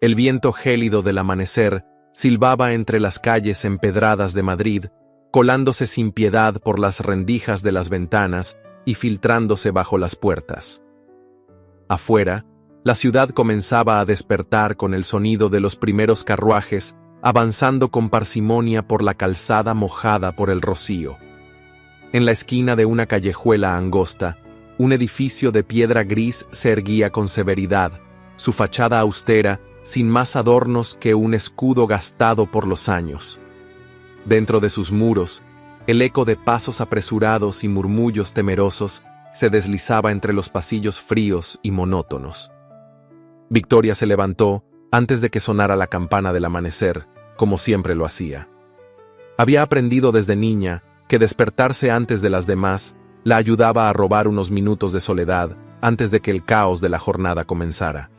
El viento gélido del amanecer silbaba entre las calles empedradas de Madrid, colándose sin piedad por las rendijas de las ventanas y filtrándose bajo las puertas. Afuera, la ciudad comenzaba a despertar con el sonido de los primeros carruajes avanzando con parsimonia por la calzada mojada por el rocío. En la esquina de una callejuela angosta, un edificio de piedra gris se erguía con severidad, su fachada austera, sin más adornos que un escudo gastado por los años. Dentro de sus muros, el eco de pasos apresurados y murmullos temerosos se deslizaba entre los pasillos fríos y monótonos. Victoria se levantó antes de que sonara la campana del amanecer, como siempre lo hacía. Había aprendido desde niña que despertarse antes de las demás la ayudaba a robar unos minutos de soledad antes de que el caos de la jornada comenzara.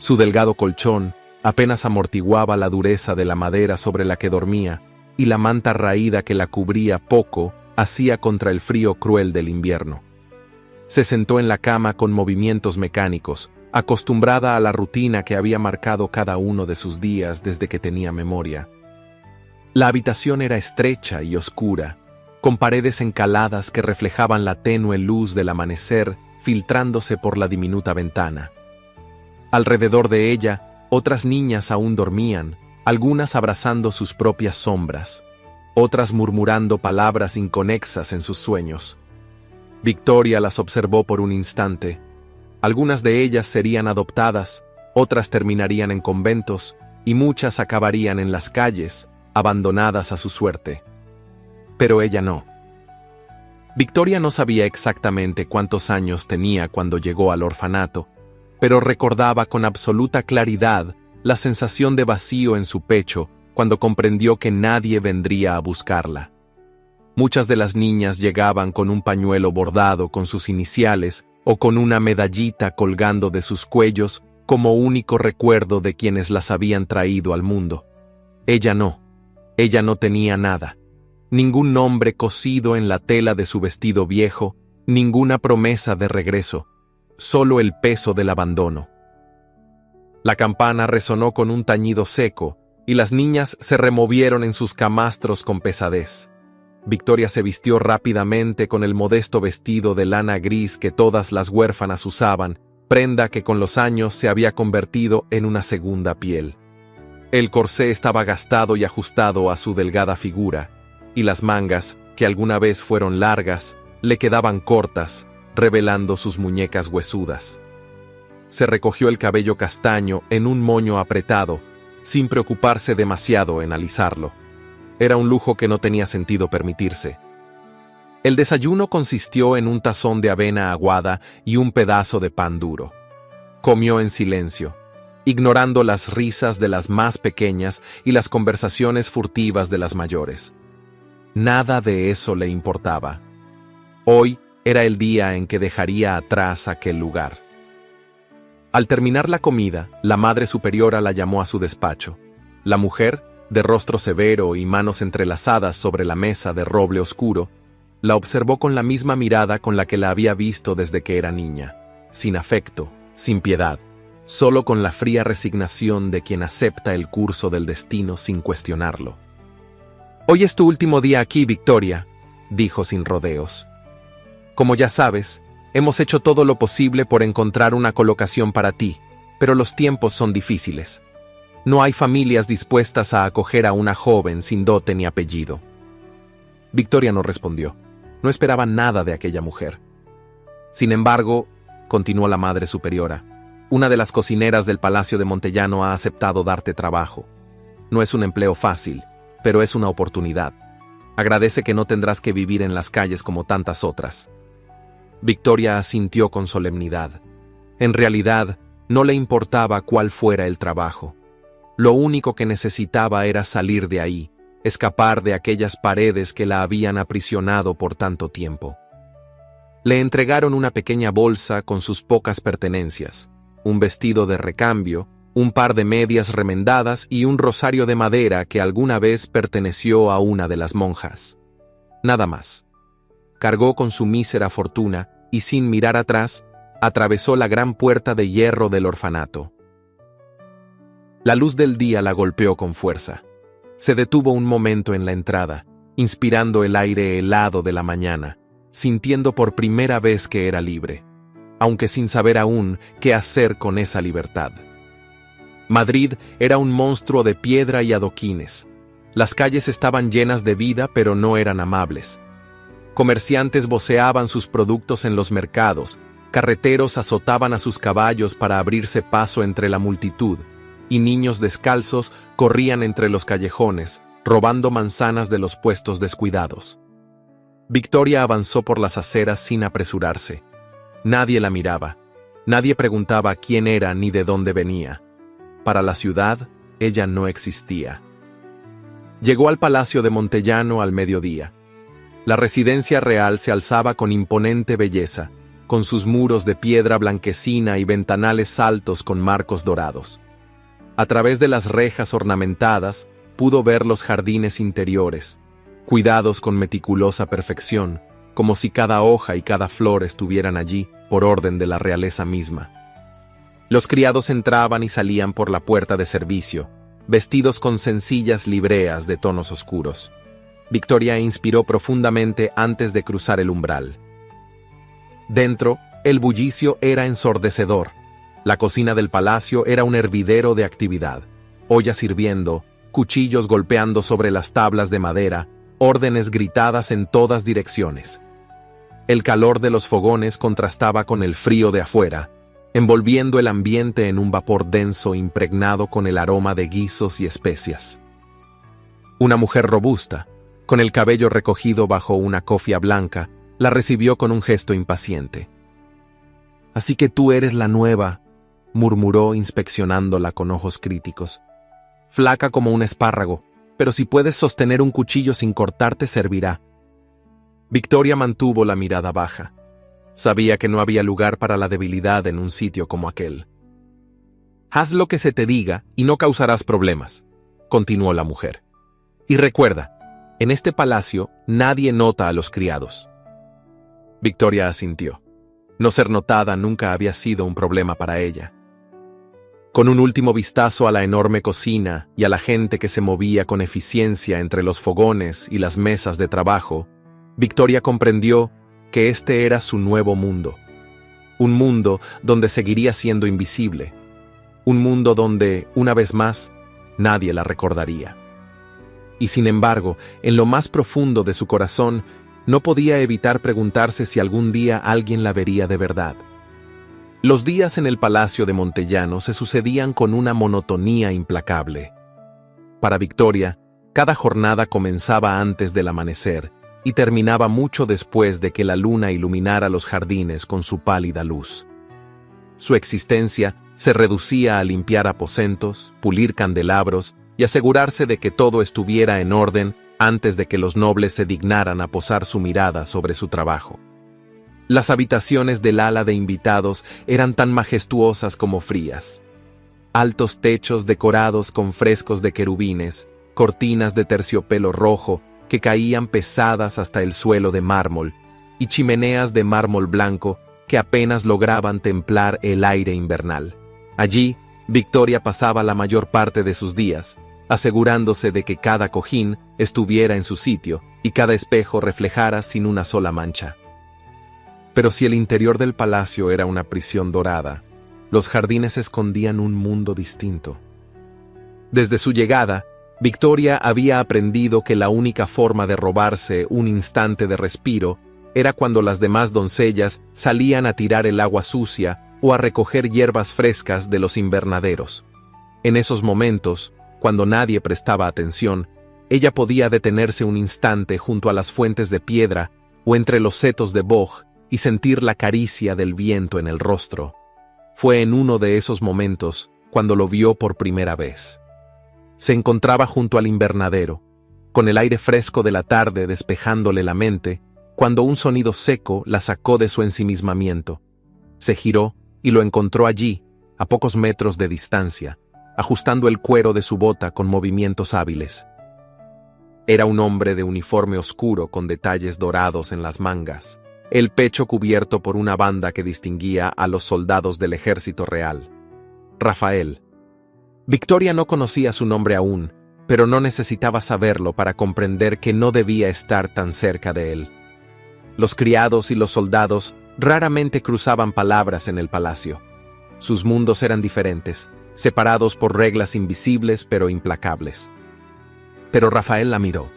Su delgado colchón apenas amortiguaba la dureza de la madera sobre la que dormía, y la manta raída que la cubría poco hacía contra el frío cruel del invierno. Se sentó en la cama con movimientos mecánicos, acostumbrada a la rutina que había marcado cada uno de sus días desde que tenía memoria. La habitación era estrecha y oscura, con paredes encaladas que reflejaban la tenue luz del amanecer filtrándose por la diminuta ventana. Alrededor de ella, otras niñas aún dormían, algunas abrazando sus propias sombras, otras murmurando palabras inconexas en sus sueños. Victoria las observó por un instante. Algunas de ellas serían adoptadas, otras terminarían en conventos, y muchas acabarían en las calles, abandonadas a su suerte. Pero ella no. Victoria no sabía exactamente cuántos años tenía cuando llegó al orfanato, pero recordaba con absoluta claridad la sensación de vacío en su pecho cuando comprendió que nadie vendría a buscarla. Muchas de las niñas llegaban con un pañuelo bordado con sus iniciales o con una medallita colgando de sus cuellos como único recuerdo de quienes las habían traído al mundo. Ella no tenía nada. Ningún nombre cosido en la tela de su vestido viejo, ninguna promesa de regreso, solo el peso del abandono. La campana resonó con un tañido seco, y las niñas se removieron en sus camastros con pesadez. Victoria se vistió rápidamente con el modesto vestido de lana gris que todas las huérfanas usaban, prenda que con los años se había convertido en una segunda piel. El corsé estaba gastado y ajustado a su delgada figura, y las mangas, que alguna vez fueron largas, le quedaban cortas, revelando sus muñecas huesudas. Se recogió el cabello castaño en un moño apretado, sin preocuparse demasiado en alisarlo. Era un lujo que no tenía sentido permitirse. El desayuno consistió en un tazón de avena aguada y un pedazo de pan duro. Comió en silencio, ignorando las risas de las más pequeñas y las conversaciones furtivas de las mayores. Nada de eso le importaba. Hoy era el día en que dejaría atrás aquel lugar. Al terminar la comida, la Madre Superiora la llamó a su despacho. La mujer, de rostro severo y manos entrelazadas sobre la mesa de roble oscuro, la observó con la misma mirada con la que la había visto desde que era niña, sin afecto, sin piedad, solo con la fría resignación de quien acepta el curso del destino sin cuestionarlo. «Hoy es tu último día aquí, Victoria», dijo sin rodeos. «Como ya sabes, hemos hecho todo lo posible por encontrar una colocación para ti, pero los tiempos son difíciles. No hay familias dispuestas a acoger a una joven sin dote ni apellido». Victoria no respondió. No esperaba nada de aquella mujer. «Sin embargo», continuó la Madre Superiora, «una de las cocineras del Palacio de Montellano ha aceptado darte trabajo. No es un empleo fácil, pero es una oportunidad. Agradece que no tendrás que vivir en las calles como tantas otras». Victoria asintió con solemnidad. En realidad, no le importaba cuál fuera el trabajo. Lo único que necesitaba era salir de ahí, escapar de aquellas paredes que la habían aprisionado por tanto tiempo. Le entregaron una pequeña bolsa con sus pocas pertenencias, un vestido de recambio, un par de medias remendadas y un rosario de madera que alguna vez perteneció a una de las monjas. Nada más. Cargó con su mísera fortuna y sin mirar atrás, atravesó la gran puerta de hierro del orfanato. La luz del día la golpeó con fuerza. Se detuvo un momento en la entrada, inspirando el aire helado de la mañana, sintiendo por primera vez que era libre, aunque sin saber aún qué hacer con esa libertad. Madrid era un monstruo de piedra y adoquines. Las calles estaban llenas de vida, pero no eran amables. Comerciantes voceaban sus productos en los mercados, carreteros azotaban a sus caballos para abrirse paso entre la multitud, y niños descalzos corrían entre los callejones, robando manzanas de los puestos descuidados. Victoria avanzó por las aceras sin apresurarse. Nadie la miraba. Nadie preguntaba quién era ni de dónde venía. Para la ciudad, ella no existía. Llegó al Palacio de Montellano al mediodía. La residencia real se alzaba con imponente belleza, con sus muros de piedra blanquecina y ventanales altos con marcos dorados. A través de las rejas ornamentadas, pudo ver los jardines interiores, cuidados con meticulosa perfección, como si cada hoja y cada flor estuvieran allí por orden de la realeza misma. Los criados entraban y salían por la puerta de servicio, vestidos con sencillas libreas de tonos oscuros. Victoria inspiró profundamente antes de cruzar el umbral. Dentro, el bullicio era ensordecedor. La cocina del palacio era un hervidero de actividad. Ollas hirviendo, cuchillos golpeando sobre las tablas de madera, órdenes gritadas en todas direcciones. El calor de los fogones contrastaba con el frío de afuera, envolviendo el ambiente en un vapor denso impregnado con el aroma de guisos y especias. Una mujer robusta, con el cabello recogido bajo una cofia blanca, la recibió con un gesto impaciente. «Así que tú eres la nueva», murmuró inspeccionándola con ojos críticos. «Flaca como un espárrago, pero si puedes sostener un cuchillo sin cortarte servirá». Victoria mantuvo la mirada baja. Sabía que no había lugar para la debilidad en un sitio como aquel. «Haz lo que se te diga y no causarás problemas», continuó la mujer. «Y recuerda, en este palacio nadie nota a los criados». Victoria asintió. No ser notada nunca había sido un problema para ella. Con un último vistazo a la enorme cocina y a la gente que se movía con eficiencia entre los fogones y las mesas de trabajo, Victoria comprendió que este era su nuevo mundo. Un mundo donde seguiría siendo invisible. Un mundo donde, una vez más, nadie la recordaría. Y sin embargo, en lo más profundo de su corazón, no podía evitar preguntarse si algún día alguien la vería de verdad. Los días en el Palacio de Montellano se sucedían con una monotonía implacable. Para Victoria, cada jornada comenzaba antes del amanecer y terminaba mucho después de que la luna iluminara los jardines con su pálida luz. Su existencia se reducía a limpiar aposentos, pulir candelabros y asegurarse de que todo estuviera en orden antes de que los nobles se dignaran a posar su mirada sobre su trabajo. Las habitaciones del ala de invitados eran tan majestuosas como frías. Altos techos decorados con frescos de querubines, cortinas de terciopelo rojo que caían pesadas hasta el suelo de mármol, y chimeneas de mármol blanco que apenas lograban templar el aire invernal. Allí, Victoria pasaba la mayor parte de sus días, asegurándose de que cada cojín estuviera en su sitio y cada espejo reflejara sin una sola mancha. Pero si el interior del palacio era una prisión dorada, los jardines escondían un mundo distinto. Desde su llegada, Victoria había aprendido que la única forma de robarse un instante de respiro era cuando las demás doncellas salían a tirar el agua sucia o a recoger hierbas frescas de los invernaderos. En esos momentos, cuando nadie prestaba atención, ella podía detenerse un instante junto a las fuentes de piedra o entre los setos de boj y sentir la caricia del viento en el rostro. Fue en uno de esos momentos cuando lo vio por primera vez. Se encontraba junto al invernadero, con el aire fresco de la tarde despejándole la mente, cuando un sonido seco la sacó de su ensimismamiento. Se giró y lo encontró allí, a pocos metros de distancia, ajustando el cuero de su bota con movimientos hábiles. Era un hombre de uniforme oscuro con detalles dorados en las mangas, el pecho cubierto por una banda que distinguía a los soldados del ejército real. Rafael. Victoria no conocía su nombre aún, pero no necesitaba saberlo para comprender que no debía estar tan cerca de él. Los criados y los soldados raramente cruzaban palabras en el palacio. Sus mundos eran diferentes, separados por reglas invisibles pero implacables. Pero Rafael la miró.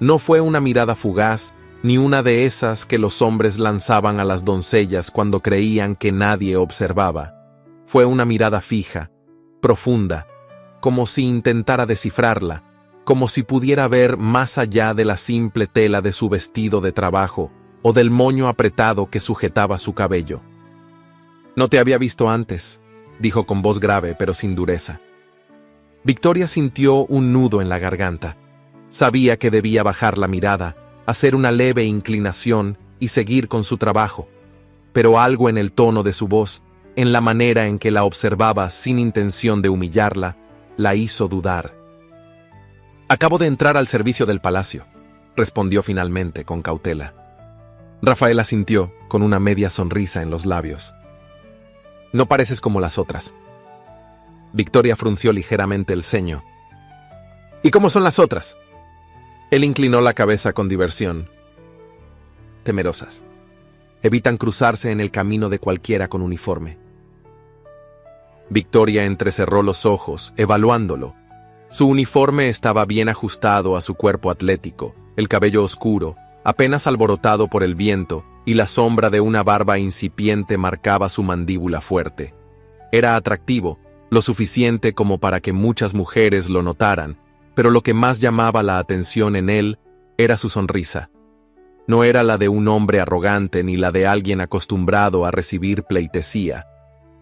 No fue una mirada fugaz, ni una de esas que los hombres lanzaban a las doncellas cuando creían que nadie observaba. Fue una mirada fija, profunda, como si intentara descifrarla, como si pudiera ver más allá de la simple tela de su vestido de trabajo o del moño apretado que sujetaba su cabello. «No te había visto antes», dijo con voz grave pero sin dureza. Victoria sintió un nudo en la garganta. Sabía que debía bajar la mirada, hacer una leve inclinación y seguir con su trabajo, pero algo en el tono de su voz, en la manera en que la observaba sin intención de humillarla, la hizo dudar. «Acabo de entrar al servicio del palacio», respondió finalmente con cautela. Rafael asintió, con una media sonrisa en los labios. «No pareces como las otras». Victoria frunció ligeramente el ceño. «¿Y cómo son las otras?». Él inclinó la cabeza con diversión. «Temerosas. Evitan cruzarse en el camino de cualquiera con uniforme». Victoria entrecerró los ojos, evaluándolo. Su uniforme estaba bien ajustado a su cuerpo atlético, el cabello oscuro, apenas alborotado por el viento, y la sombra de una barba incipiente marcaba su mandíbula fuerte. Era atractivo, lo suficiente como para que muchas mujeres lo notaran, pero lo que más llamaba la atención en él era su sonrisa. No era la de un hombre arrogante ni la de alguien acostumbrado a recibir pleitesía.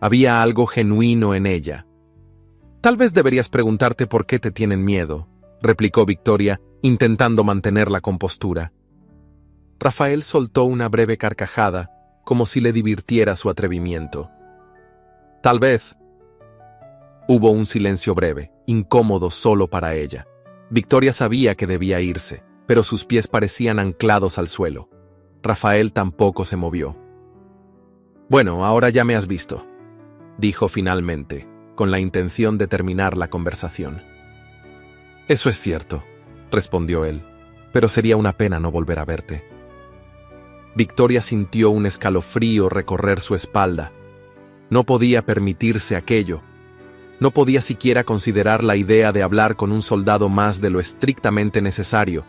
Había algo genuino en ella. «Tal vez deberías preguntarte por qué te tienen miedo», replicó Victoria, intentando mantener la compostura. Rafael soltó una breve carcajada, como si le divirtiera su atrevimiento. «Tal vez». Hubo un silencio breve, incómodo solo para ella. Victoria sabía que debía irse, pero sus pies parecían anclados al suelo. Rafael tampoco se movió. «Bueno, ahora ya me has visto», dijo finalmente, con la intención de terminar la conversación. «Eso es cierto», respondió él, «pero sería una pena no volver a verte». Victoria sintió un escalofrío recorrer su espalda. No podía permitirse aquello. No podía siquiera considerar la idea de hablar con un soldado más de lo estrictamente necesario,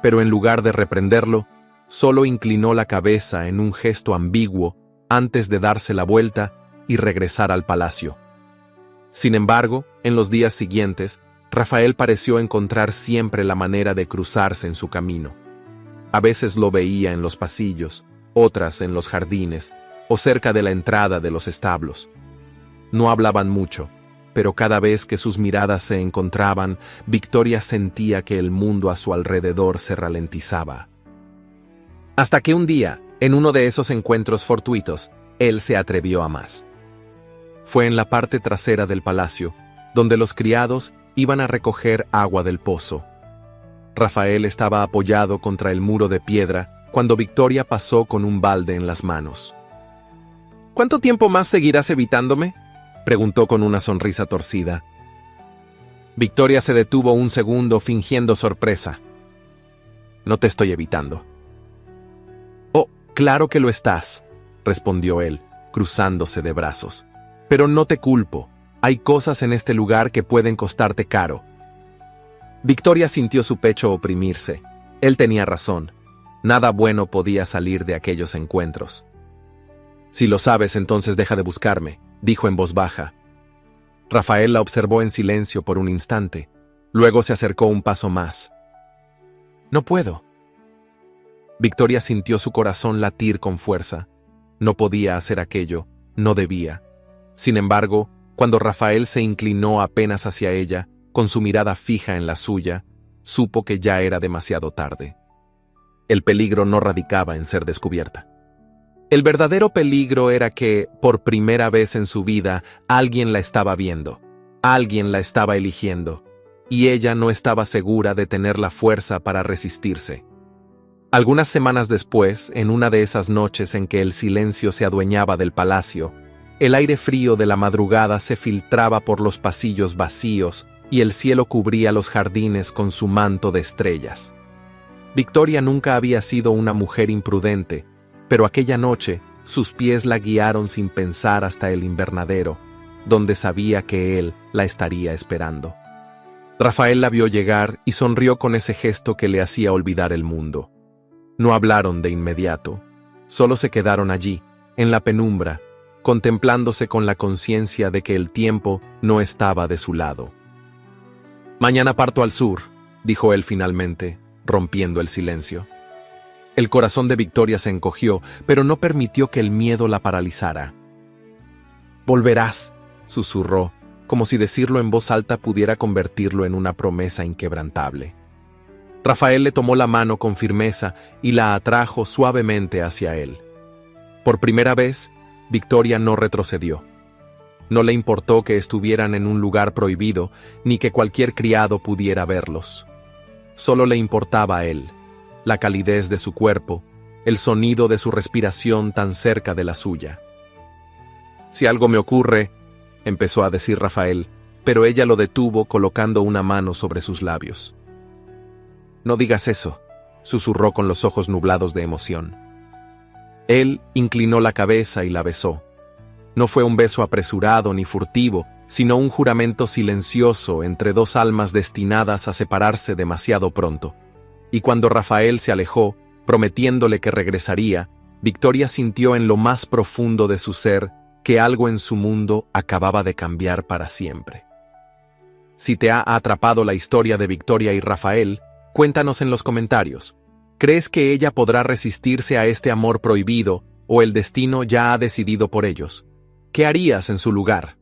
pero en lugar de reprenderlo, solo inclinó la cabeza en un gesto ambiguo antes de darse la vuelta y regresar al palacio. Sin embargo, en los días siguientes, Rafael pareció encontrar siempre la manera de cruzarse en su camino. A veces lo veía en los pasillos, otras en los jardines o cerca de la entrada de los establos. No hablaban mucho, pero cada vez que sus miradas se encontraban, Victoria sentía que el mundo a su alrededor se ralentizaba. Hasta que un día, en uno de esos encuentros fortuitos, él se atrevió a más. Fue en la parte trasera del palacio, donde los criados iban a recoger agua del pozo. Rafael estaba apoyado contra el muro de piedra cuando Victoria pasó con un balde en las manos. «¿Cuánto tiempo más seguirás evitándome?», preguntó con una sonrisa torcida. Victoria se detuvo un segundo fingiendo sorpresa. «No te estoy evitando». «Oh, claro que lo estás», respondió él, cruzándose de brazos. «Pero no te culpo. Hay cosas en este lugar que pueden costarte caro». Victoria sintió su pecho oprimirse. Él tenía razón. Nada bueno podía salir de aquellos encuentros. «Si lo sabes, entonces deja de buscarme», dijo en voz baja. Rafael la observó en silencio por un instante. Luego se acercó un paso más. «No puedo». Victoria sintió su corazón latir con fuerza. No podía hacer aquello, no debía. Sin embargo, cuando Rafael se inclinó apenas hacia ella, con su mirada fija en la suya, supo que ya era demasiado tarde. El peligro no radicaba en ser descubierta. El verdadero peligro era que, por primera vez en su vida, alguien la estaba viendo, alguien la estaba eligiendo, y ella no estaba segura de tener la fuerza para resistirse. Algunas semanas después, en una de esas noches en que el silencio se adueñaba del palacio, El aire frío de la madrugada se filtraba por los pasillos vacíos y el cielo cubría los jardines con su manto de estrellas. Victoria nunca había sido una mujer imprudente, pero aquella noche sus pies la guiaron sin pensar hasta el invernadero, donde sabía que él la estaría esperando. Rafael la vio llegar y sonrió con ese gesto que le hacía olvidar el mundo. No hablaron de inmediato, solo se quedaron allí, en la penumbra, contemplándose con la conciencia de que el tiempo no estaba de su lado. «Mañana parto al sur», dijo él finalmente, rompiendo el silencio. El corazón de Victoria se encogió, pero no permitió que el miedo la paralizara. «Volverás», susurró, como si decirlo en voz alta pudiera convertirlo en una promesa inquebrantable. Rafael le tomó la mano con firmeza y la atrajo suavemente hacia él. Por primera vez, Victoria no retrocedió. No le importó que estuvieran en un lugar prohibido, ni que cualquier criado pudiera verlos. Solo le importaba a él, la calidez de su cuerpo, el sonido de su respiración tan cerca de la suya. «Si algo me ocurre», empezó a decir Rafael, pero ella lo detuvo colocando una mano sobre sus labios. «No digas eso», susurró con los ojos nublados de emoción. Él inclinó la cabeza y la besó. No fue un beso apresurado ni furtivo, sino un juramento silencioso entre dos almas destinadas a separarse demasiado pronto. Y cuando Rafael se alejó, prometiéndole que regresaría, Victoria sintió en lo más profundo de su ser que algo en su mundo acababa de cambiar para siempre. Si te ha atrapado la historia de Victoria y Rafael, cuéntanos en los comentarios. ¿Crees que ella podrá resistirse a este amor prohibido o el destino ya ha decidido por ellos? ¿Qué harías en su lugar?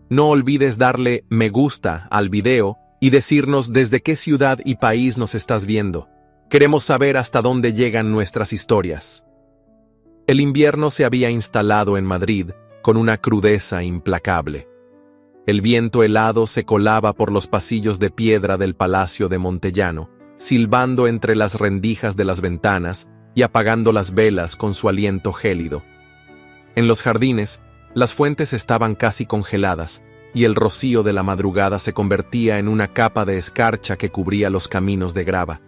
No olvides darle me gusta al video y decirnos desde qué ciudad y país nos estás viendo. Queremos saber hasta dónde llegan nuestras historias. El invierno se había instalado en Madrid con una crudeza implacable. El viento helado se colaba por los pasillos de piedra del Palacio de Montellano, silbando entre las rendijas de las ventanas y apagando las velas con su aliento gélido. En los jardines, las fuentes estaban casi congeladas, y el rocío de la madrugada se convertía en una capa de escarcha que cubría los caminos de grava.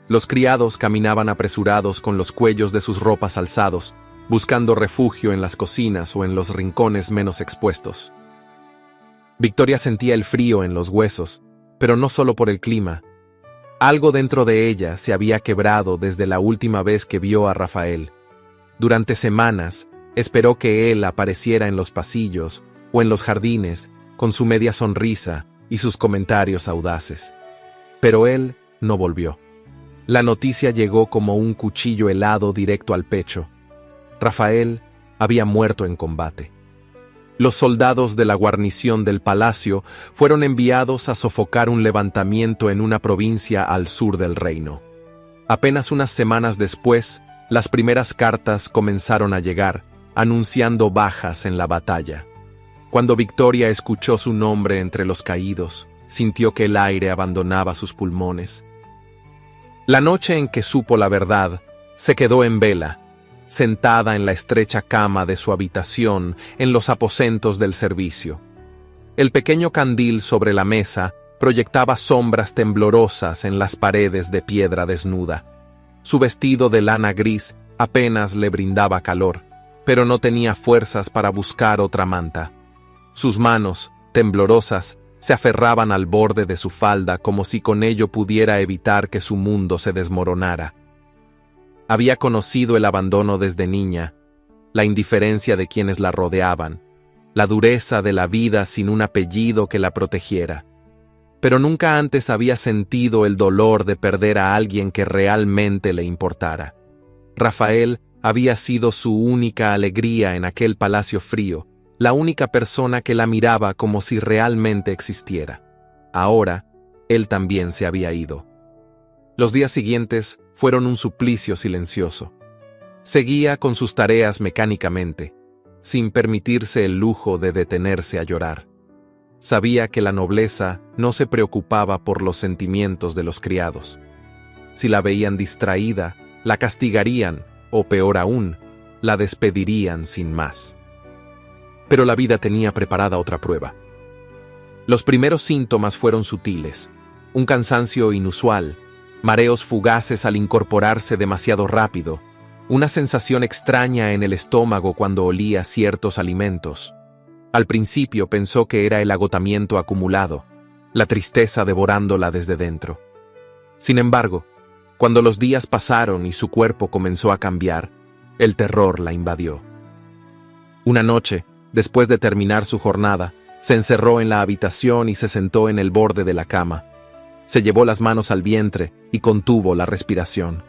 Los criados caminaban apresurados con los cuellos de sus ropas alzados, buscando refugio en las cocinas o en los rincones menos expuestos. Victoria sentía el frío en los huesos, pero no solo por el clima. Algo dentro de ella se había quebrado desde la última vez que vio a Rafael. Durante semanas, esperó que él apareciera en los pasillos o en los jardines con su media sonrisa y sus comentarios audaces. Pero él no volvió. La noticia llegó como un cuchillo helado directo al pecho. Rafael había muerto en combate. Los soldados de la guarnición del palacio fueron enviados a sofocar un levantamiento en una provincia al sur del reino. Apenas unas semanas después, las primeras cartas comenzaron a llegar, anunciando bajas en la batalla. Cuando Victoria escuchó su nombre entre los caídos, sintió que el aire abandonaba sus pulmones. La noche en que supo la verdad, se quedó en vela, sentada en la estrecha cama de su habitación en los aposentos del servicio. El pequeño candil sobre la mesa proyectaba sombras temblorosas en las paredes de piedra desnuda. Su vestido de lana gris apenas le brindaba calor, pero no tenía fuerzas para buscar otra manta. Sus manos, temblorosas, se aferraban al borde de su falda como si con ello pudiera evitar que su mundo se desmoronara. Había conocido el abandono desde niña, la indiferencia de quienes la rodeaban, la dureza de la vida sin un apellido que la protegiera. Pero nunca antes había sentido el dolor de perder a alguien que realmente le importara. Rafael había sido su única alegría en aquel palacio frío, la única persona que la miraba como si realmente existiera. Ahora, él también se había ido. Los días siguientes fueron un suplicio silencioso. Seguía con sus tareas mecánicamente, sin permitirse el lujo de detenerse a llorar. Sabía que la nobleza no se preocupaba por los sentimientos de los criados. Si la veían distraída, la castigarían, o peor aún, la despedirían sin más. Pero la vida tenía preparada otra prueba. Los primeros síntomas fueron sutiles: un cansancio inusual, mareos fugaces al incorporarse demasiado rápido, una sensación extraña en el estómago cuando olía ciertos alimentos. Al principio pensó que era el agotamiento acumulado, la tristeza devorándola desde dentro. Sin embargo, cuando los días pasaron y su cuerpo comenzó a cambiar, el terror la invadió. Una noche, después de terminar su jornada, se encerró en la habitación y se sentó en el borde de la cama. Se llevó las manos al vientre y contuvo la respiración.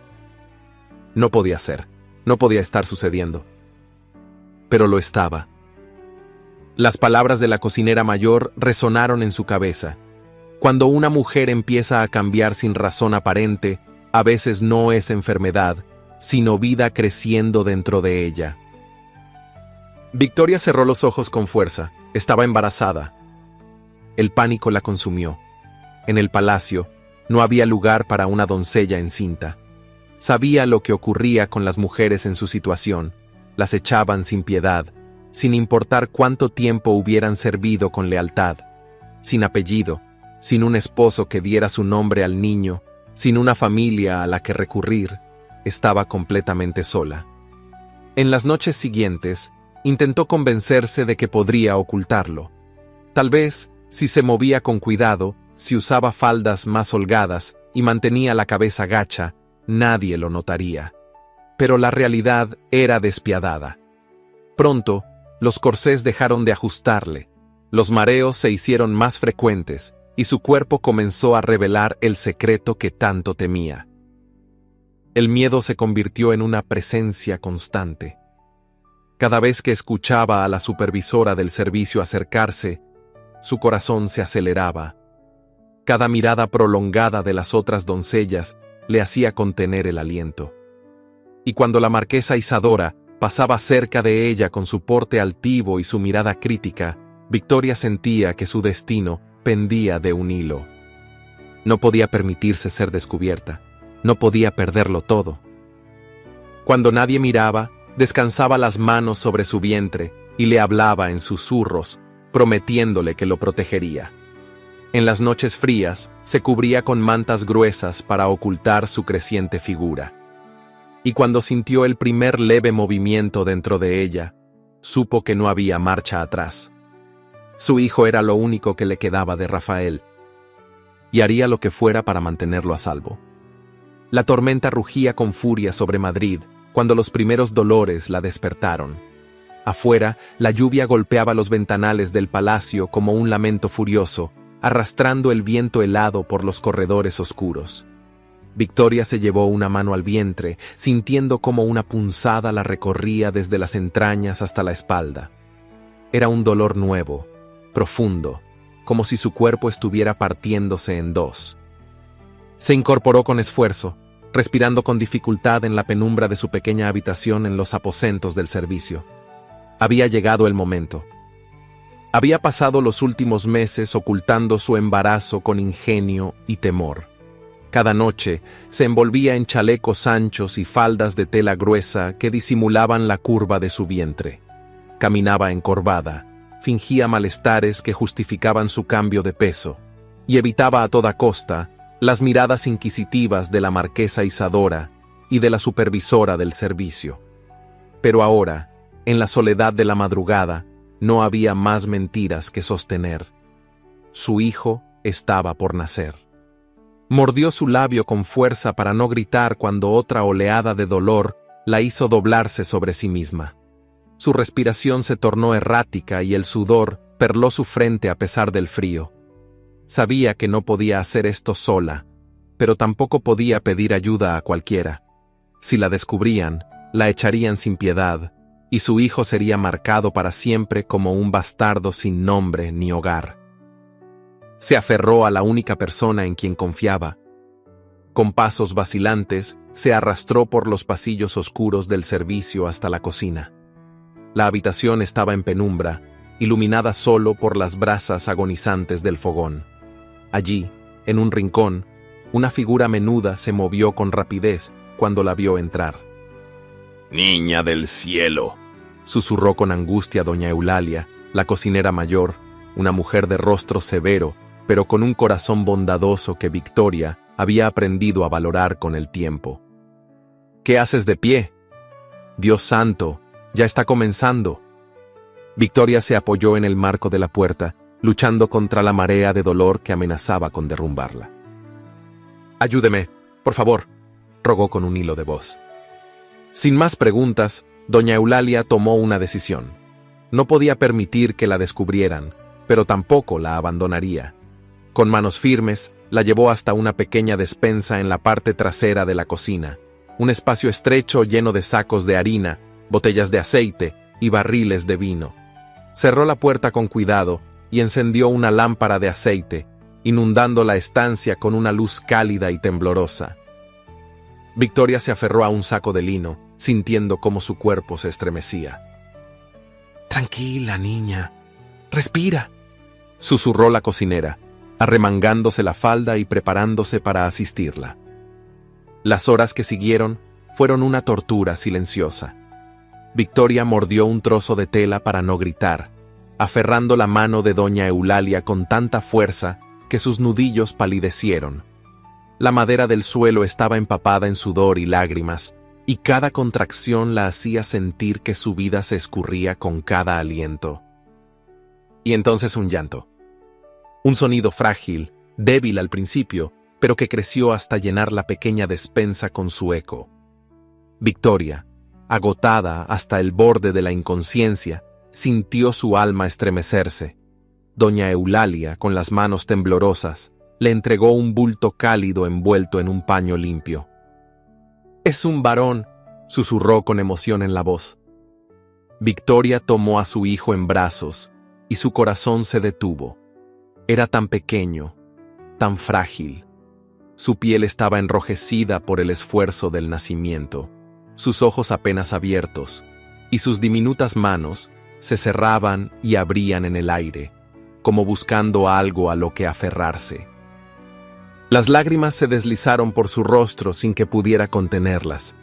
No podía ser, no podía estar sucediendo. Pero lo estaba. Las palabras de la cocinera mayor resonaron en su cabeza. Cuando una mujer empieza a cambiar sin razón aparente, a veces no es enfermedad, sino vida creciendo dentro de ella. Victoria cerró los ojos con fuerza. Estaba embarazada. El pánico la consumió. En el palacio no había lugar para una doncella encinta. Sabía lo que ocurría con las mujeres en su situación. Las echaban sin piedad, sin importar cuánto tiempo hubieran servido con lealtad, sin apellido, sin un esposo que diera su nombre al niño, sin una familia a la que recurrir. Estaba completamente sola. En las noches siguientes, intentó convencerse de que podría ocultarlo. Tal vez, si se movía con cuidado, si usaba faldas más holgadas y mantenía la cabeza gacha, nadie lo notaría. Pero la realidad era despiadada. Pronto, los corsés dejaron de ajustarle, los mareos se hicieron más frecuentes y su cuerpo comenzó a revelar el secreto que tanto temía. El miedo se convirtió en una presencia constante. Cada vez que escuchaba a la supervisora del servicio acercarse, su corazón se aceleraba. Cada mirada prolongada de las otras doncellas le hacía contener el aliento. Y cuando la marquesa Isadora pasaba cerca de ella con su porte altivo y su mirada crítica, Victoria sentía que su destino pendía de un hilo. No podía permitirse ser descubierta, no podía perderlo todo. Cuando nadie miraba, descansaba las manos sobre su vientre y le hablaba en susurros, prometiéndole que lo protegería. En las noches frías, se cubría con mantas gruesas para ocultar su creciente figura. Y cuando sintió el primer leve movimiento dentro de ella, supo que no había marcha atrás. Su hijo era lo único que le quedaba de Rafael, y haría lo que fuera para mantenerlo a salvo. La tormenta rugía con furia sobre Madrid cuando los primeros dolores la despertaron. Afuera, la lluvia golpeaba los ventanales del palacio como un lamento furioso, arrastrando el viento helado por los corredores oscuros. Victoria se llevó una mano al vientre, sintiendo como una punzada la recorría desde las entrañas hasta la espalda. Era un dolor nuevo, profundo, como si su cuerpo estuviera partiéndose en dos. Se incorporó con esfuerzo, respirando con dificultad en la penumbra de su pequeña habitación en los aposentos del servicio. Había llegado el momento. Había pasado los últimos meses ocultando su embarazo con ingenio y temor. Cada noche se envolvía en chalecos anchos y faldas de tela gruesa que disimulaban la curva de su vientre. Caminaba encorvada, fingía malestares que justificaban su cambio de peso, y evitaba a toda costa las miradas inquisitivas de la marquesa Isadora y de la supervisora del servicio. Pero ahora, en la soledad de la madrugada, no había más mentiras que sostener. Su hijo estaba por nacer. Mordió su labio con fuerza para no gritar cuando otra oleada de dolor la hizo doblarse sobre sí misma. Su respiración se tornó errática y el sudor perló su frente a pesar del frío. Sabía que no podía hacer esto sola, pero tampoco podía pedir ayuda a cualquiera. Si la descubrían, la echarían sin piedad, y su hijo sería marcado para siempre como un bastardo sin nombre ni hogar. Se aferró a la única persona en quien confiaba. Con pasos vacilantes, se arrastró por los pasillos oscuros del servicio hasta la cocina. La habitación estaba en penumbra, iluminada solo por las brasas agonizantes del fogón. Allí, en un rincón, una figura menuda se movió con rapidez cuando la vio entrar. «Niña del cielo», susurró con angustia doña Eulalia, la cocinera mayor, una mujer de rostro severo, pero con un corazón bondadoso que Victoria había aprendido a valorar con el tiempo. ¿Qué haces de pie? Dios santo, ya está comenzando. Victoria se apoyó en el marco de la puerta, luchando contra la marea de dolor que amenazaba con derrumbarla. Ayúdeme, por favor, rogó con un hilo de voz. Sin más preguntas, doña Eulalia tomó una decisión. No podía permitir que la descubrieran, pero tampoco la abandonaría. Con manos firmes, la llevó hasta una pequeña despensa en la parte trasera de la cocina, un espacio estrecho lleno de sacos de harina, botellas de aceite y barriles de vino. Cerró la puerta con cuidado y encendió una lámpara de aceite, inundando la estancia con una luz cálida y temblorosa. Victoria se aferró a un saco de lino, sintiendo cómo su cuerpo se estremecía. «Tranquila, niña. Respira», susurró la cocinera, arremangándose la falda y preparándose para asistirla. Las horas que siguieron fueron una tortura silenciosa. Victoria mordió un trozo de tela para no gritar, aferrando la mano de doña Eulalia con tanta fuerza que sus nudillos palidecieron. La madera del suelo estaba empapada en sudor y lágrimas, y cada contracción la hacía sentir que su vida se escurría con cada aliento. Y entonces un llanto. Un sonido frágil, débil al principio, pero que creció hasta llenar la pequeña despensa con su eco. Victoria, agotada hasta el borde de la inconsciencia, sintió su alma estremecerse. Doña Eulalia, con las manos temblorosas, le entregó un bulto cálido envuelto en un paño limpio. «Es un varón», susurró con emoción en la voz. Victoria tomó a su hijo en brazos, y su corazón se detuvo. Era tan pequeño, tan frágil. Su piel estaba enrojecida por el esfuerzo del nacimiento, sus ojos apenas abiertos, y sus diminutas manos se cerraban y abrían en el aire, como buscando algo a lo que aferrarse. Las lágrimas se deslizaron por su rostro sin que pudiera contenerlas.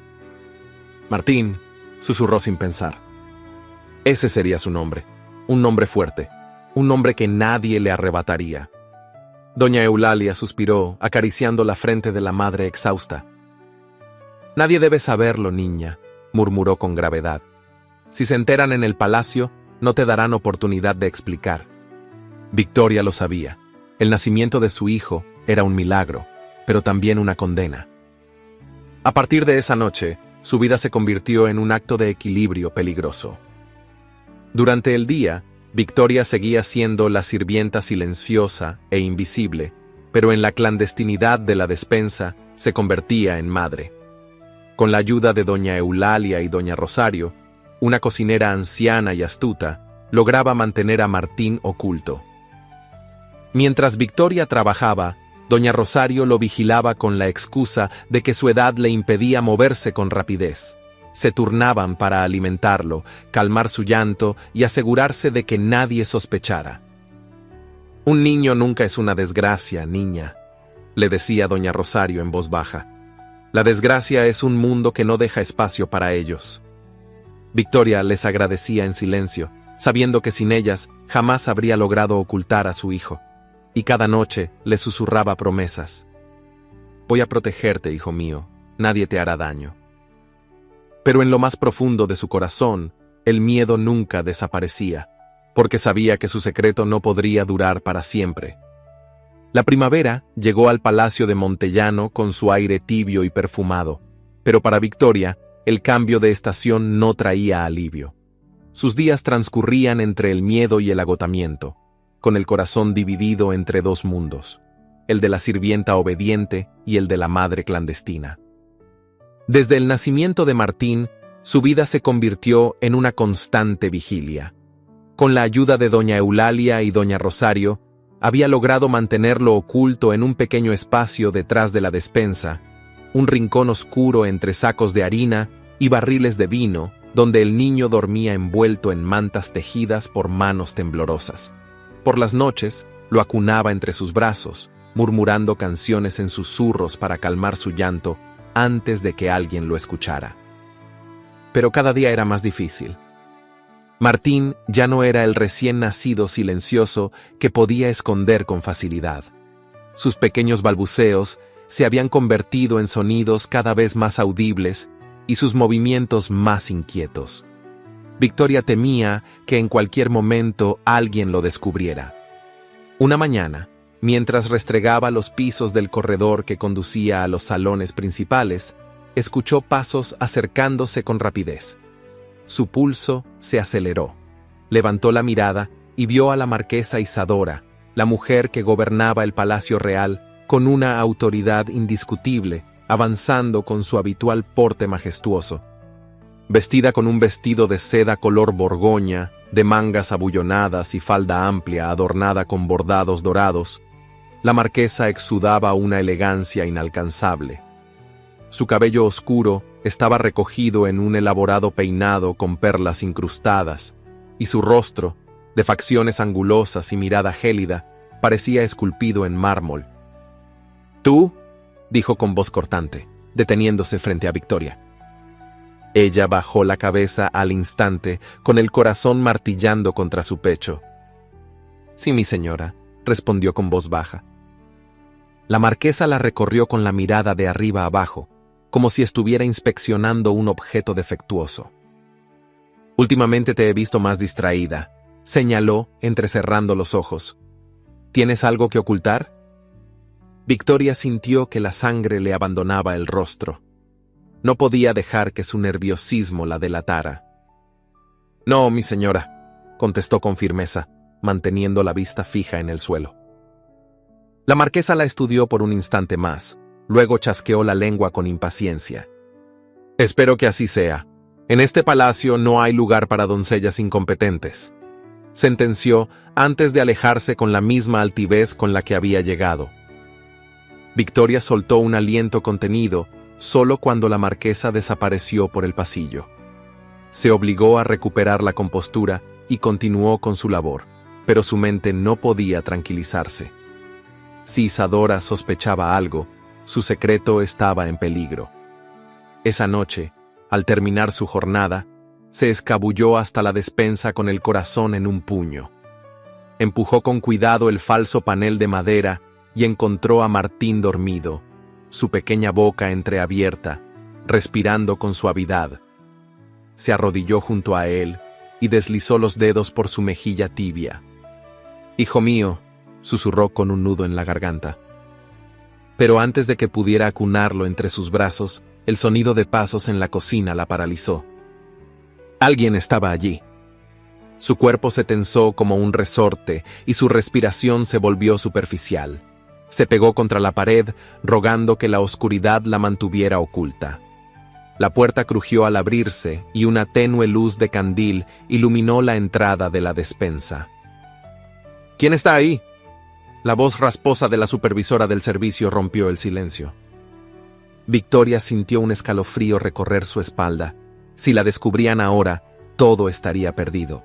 «Martín», susurró sin pensar. Ese sería su nombre, un nombre fuerte, un nombre que nadie le arrebataría. Doña Eulalia suspiró, acariciando la frente de la madre exhausta. «Nadie debe saberlo, niña», murmuró con gravedad. «Si se enteran en el palacio, no te darán oportunidad de explicar». Victoria lo sabía. El nacimiento de su hijo era un milagro, pero también una condena. A partir de esa noche, su vida se convirtió en un acto de equilibrio peligroso. Durante el día, Victoria seguía siendo la sirvienta silenciosa e invisible, pero en la clandestinidad de la despensa se convertía en madre. Con la ayuda de doña Eulalia y doña Rosario, una cocinera anciana y astuta, lograba mantener a Martín oculto. Mientras Victoria trabajaba, doña Rosario lo vigilaba con la excusa de que su edad le impedía moverse con rapidez. Se turnaban para alimentarlo, calmar su llanto y asegurarse de que nadie sospechara. «Un niño nunca es una desgracia, niña», le decía doña Rosario en voz baja. «La desgracia es un mundo que no deja espacio para ellos». Victoria les agradecía en silencio, sabiendo que sin ellas jamás habría logrado ocultar a su hijo, y cada noche le susurraba promesas. «Voy a protegerte, hijo mío, nadie te hará daño». Pero en lo más profundo de su corazón, el miedo nunca desaparecía, porque sabía que su secreto no podría durar para siempre. La primavera llegó al palacio de Montellano con su aire tibio y perfumado, pero para Victoria, el cambio de estación no traía alivio. Sus días transcurrían entre el miedo y el agotamiento, con el corazón dividido entre dos mundos, el de la sirvienta obediente y el de la madre clandestina. Desde el nacimiento de Martín, su vida se convirtió en una constante vigilia. Con la ayuda de doña Eulalia y doña Rosario, había logrado mantenerlo oculto en un pequeño espacio detrás de la despensa, un rincón oscuro entre sacos de harina y barriles de vino, donde el niño dormía envuelto en mantas tejidas por manos temblorosas. Por las noches, lo acunaba entre sus brazos, murmurando canciones en susurros para calmar su llanto antes de que alguien lo escuchara. Pero cada día era más difícil. Martín ya no era el recién nacido silencioso que podía esconder con facilidad. Sus pequeños balbuceos se habían convertido en sonidos cada vez más audibles y sus movimientos más inquietos. Victoria temía que en cualquier momento alguien lo descubriera. Una mañana, mientras restregaba los pisos del corredor que conducía a los salones principales, escuchó pasos acercándose con rapidez. Su pulso se aceleró. Levantó la mirada y vio a la marquesa Isadora, la mujer que gobernaba el Palacio Real con una autoridad indiscutible, avanzando con su habitual porte majestuoso. Vestida con un vestido de seda color borgoña, de mangas abullonadas y falda amplia adornada con bordados dorados, la marquesa exudaba una elegancia inalcanzable. Su cabello oscuro estaba recogido en un elaborado peinado con perlas incrustadas, y su rostro, de facciones angulosas y mirada gélida, parecía esculpido en mármol. «¿Tú?», dijo con voz cortante, deteniéndose frente a Victoria. Ella bajó la cabeza al instante, con el corazón martillando contra su pecho. «Sí, mi señora», respondió con voz baja. La marquesa la recorrió con la mirada de arriba abajo, como si estuviera inspeccionando un objeto defectuoso. «Últimamente te he visto más distraída», señaló, entrecerrando los ojos. «¿Tienes algo que ocultar?». Victoria sintió que la sangre le abandonaba el rostro. No podía dejar que su nerviosismo la delatara. «No, mi señora», contestó con firmeza, manteniendo la vista fija en el suelo. La marquesa la estudió por un instante más, luego chasqueó la lengua con impaciencia. «Espero que así sea. En este palacio no hay lugar para doncellas incompetentes», sentenció antes de alejarse con la misma altivez con la que había llegado. Victoria soltó un aliento contenido solo cuando la marquesa desapareció por el pasillo. Se obligó a recuperar la compostura y continuó con su labor, pero su mente no podía tranquilizarse. Si Isadora sospechaba algo, su secreto estaba en peligro. Esa noche, al terminar su jornada, se escabulló hasta la despensa con el corazón en un puño. Empujó con cuidado el falso panel de madera y encontró a Martín dormido, su pequeña boca entreabierta, respirando con suavidad. Se arrodilló junto a él y deslizó los dedos por su mejilla tibia. «Hijo mío», susurró con un nudo en la garganta. Pero antes de que pudiera acunarlo entre sus brazos, el sonido de pasos en la cocina la paralizó. Alguien estaba allí. Su cuerpo se tensó como un resorte y su respiración se volvió superficial. Se pegó contra la pared, rogando que la oscuridad la mantuviera oculta. La puerta crujió al abrirse y una tenue luz de candil iluminó la entrada de la despensa. «¿Quién está ahí?». La voz rasposa de la supervisora del servicio rompió el silencio. Victoria sintió un escalofrío recorrer su espalda. Si la descubrían ahora, todo estaría perdido.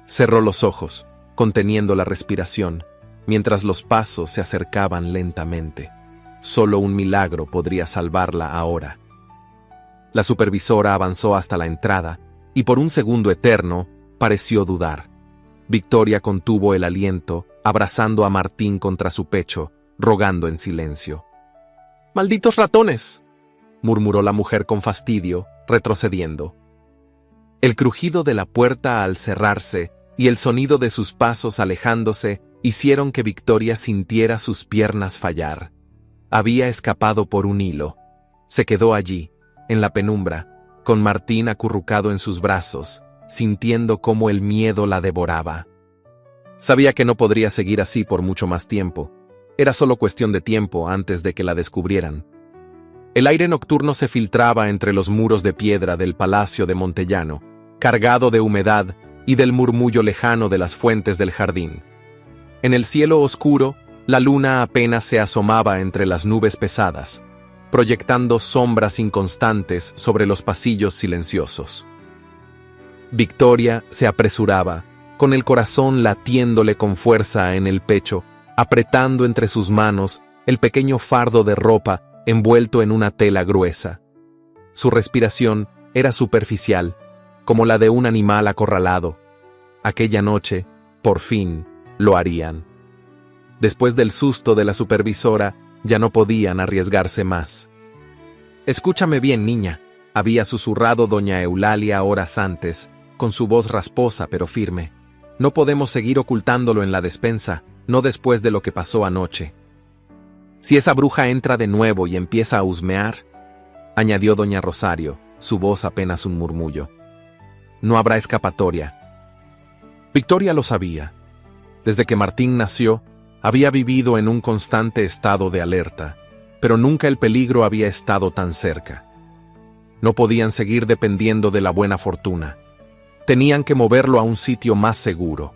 Cerró los ojos, conteniendo la respiración, mientras los pasos se acercaban lentamente. Solo un milagro podría salvarla ahora. La supervisora avanzó hasta la entrada y por un segundo eterno pareció dudar. Victoria contuvo el aliento, abrazando a Martín contra su pecho, rogando en silencio. «¡Malditos ratones!», murmuró la mujer con fastidio, retrocediendo. El crujido de la puerta al cerrarse y el sonido de sus pasos alejándose hicieron que Victoria sintiera sus piernas fallar. Había escapado por un hilo. Se quedó allí, en la penumbra, con Martín acurrucado en sus brazos, sintiendo cómo el miedo la devoraba. Sabía que no podría seguir así por mucho más tiempo. Era solo cuestión de tiempo antes de que la descubrieran. El aire nocturno se filtraba entre los muros de piedra del Palacio de Montellano, cargado de humedad y del murmullo lejano de las fuentes del jardín. En el cielo oscuro, la luna apenas se asomaba entre las nubes pesadas, proyectando sombras inconstantes sobre los pasillos silenciosos. Victoria se apresuraba, con el corazón latiéndole con fuerza en el pecho, apretando entre sus manos el pequeño fardo de ropa envuelto en una tela gruesa. Su respiración era superficial, como la de un animal acorralado. Aquella noche, por fin, lo harían. Después del susto de la supervisora, ya no podían arriesgarse más. «Escúchame bien, niña», había susurrado doña Eulalia horas antes, con su voz rasposa pero firme. «No podemos seguir ocultándolo en la despensa, no después de lo que pasó anoche. Si esa bruja entra de nuevo y empieza a husmear», añadió doña Rosario, su voz apenas un murmullo, «no habrá escapatoria». Victoria lo sabía. Desde que Martín nació, había vivido en un constante estado de alerta, pero nunca el peligro había estado tan cerca. No podían seguir dependiendo de la buena fortuna. Tenían que moverlo a un sitio más seguro.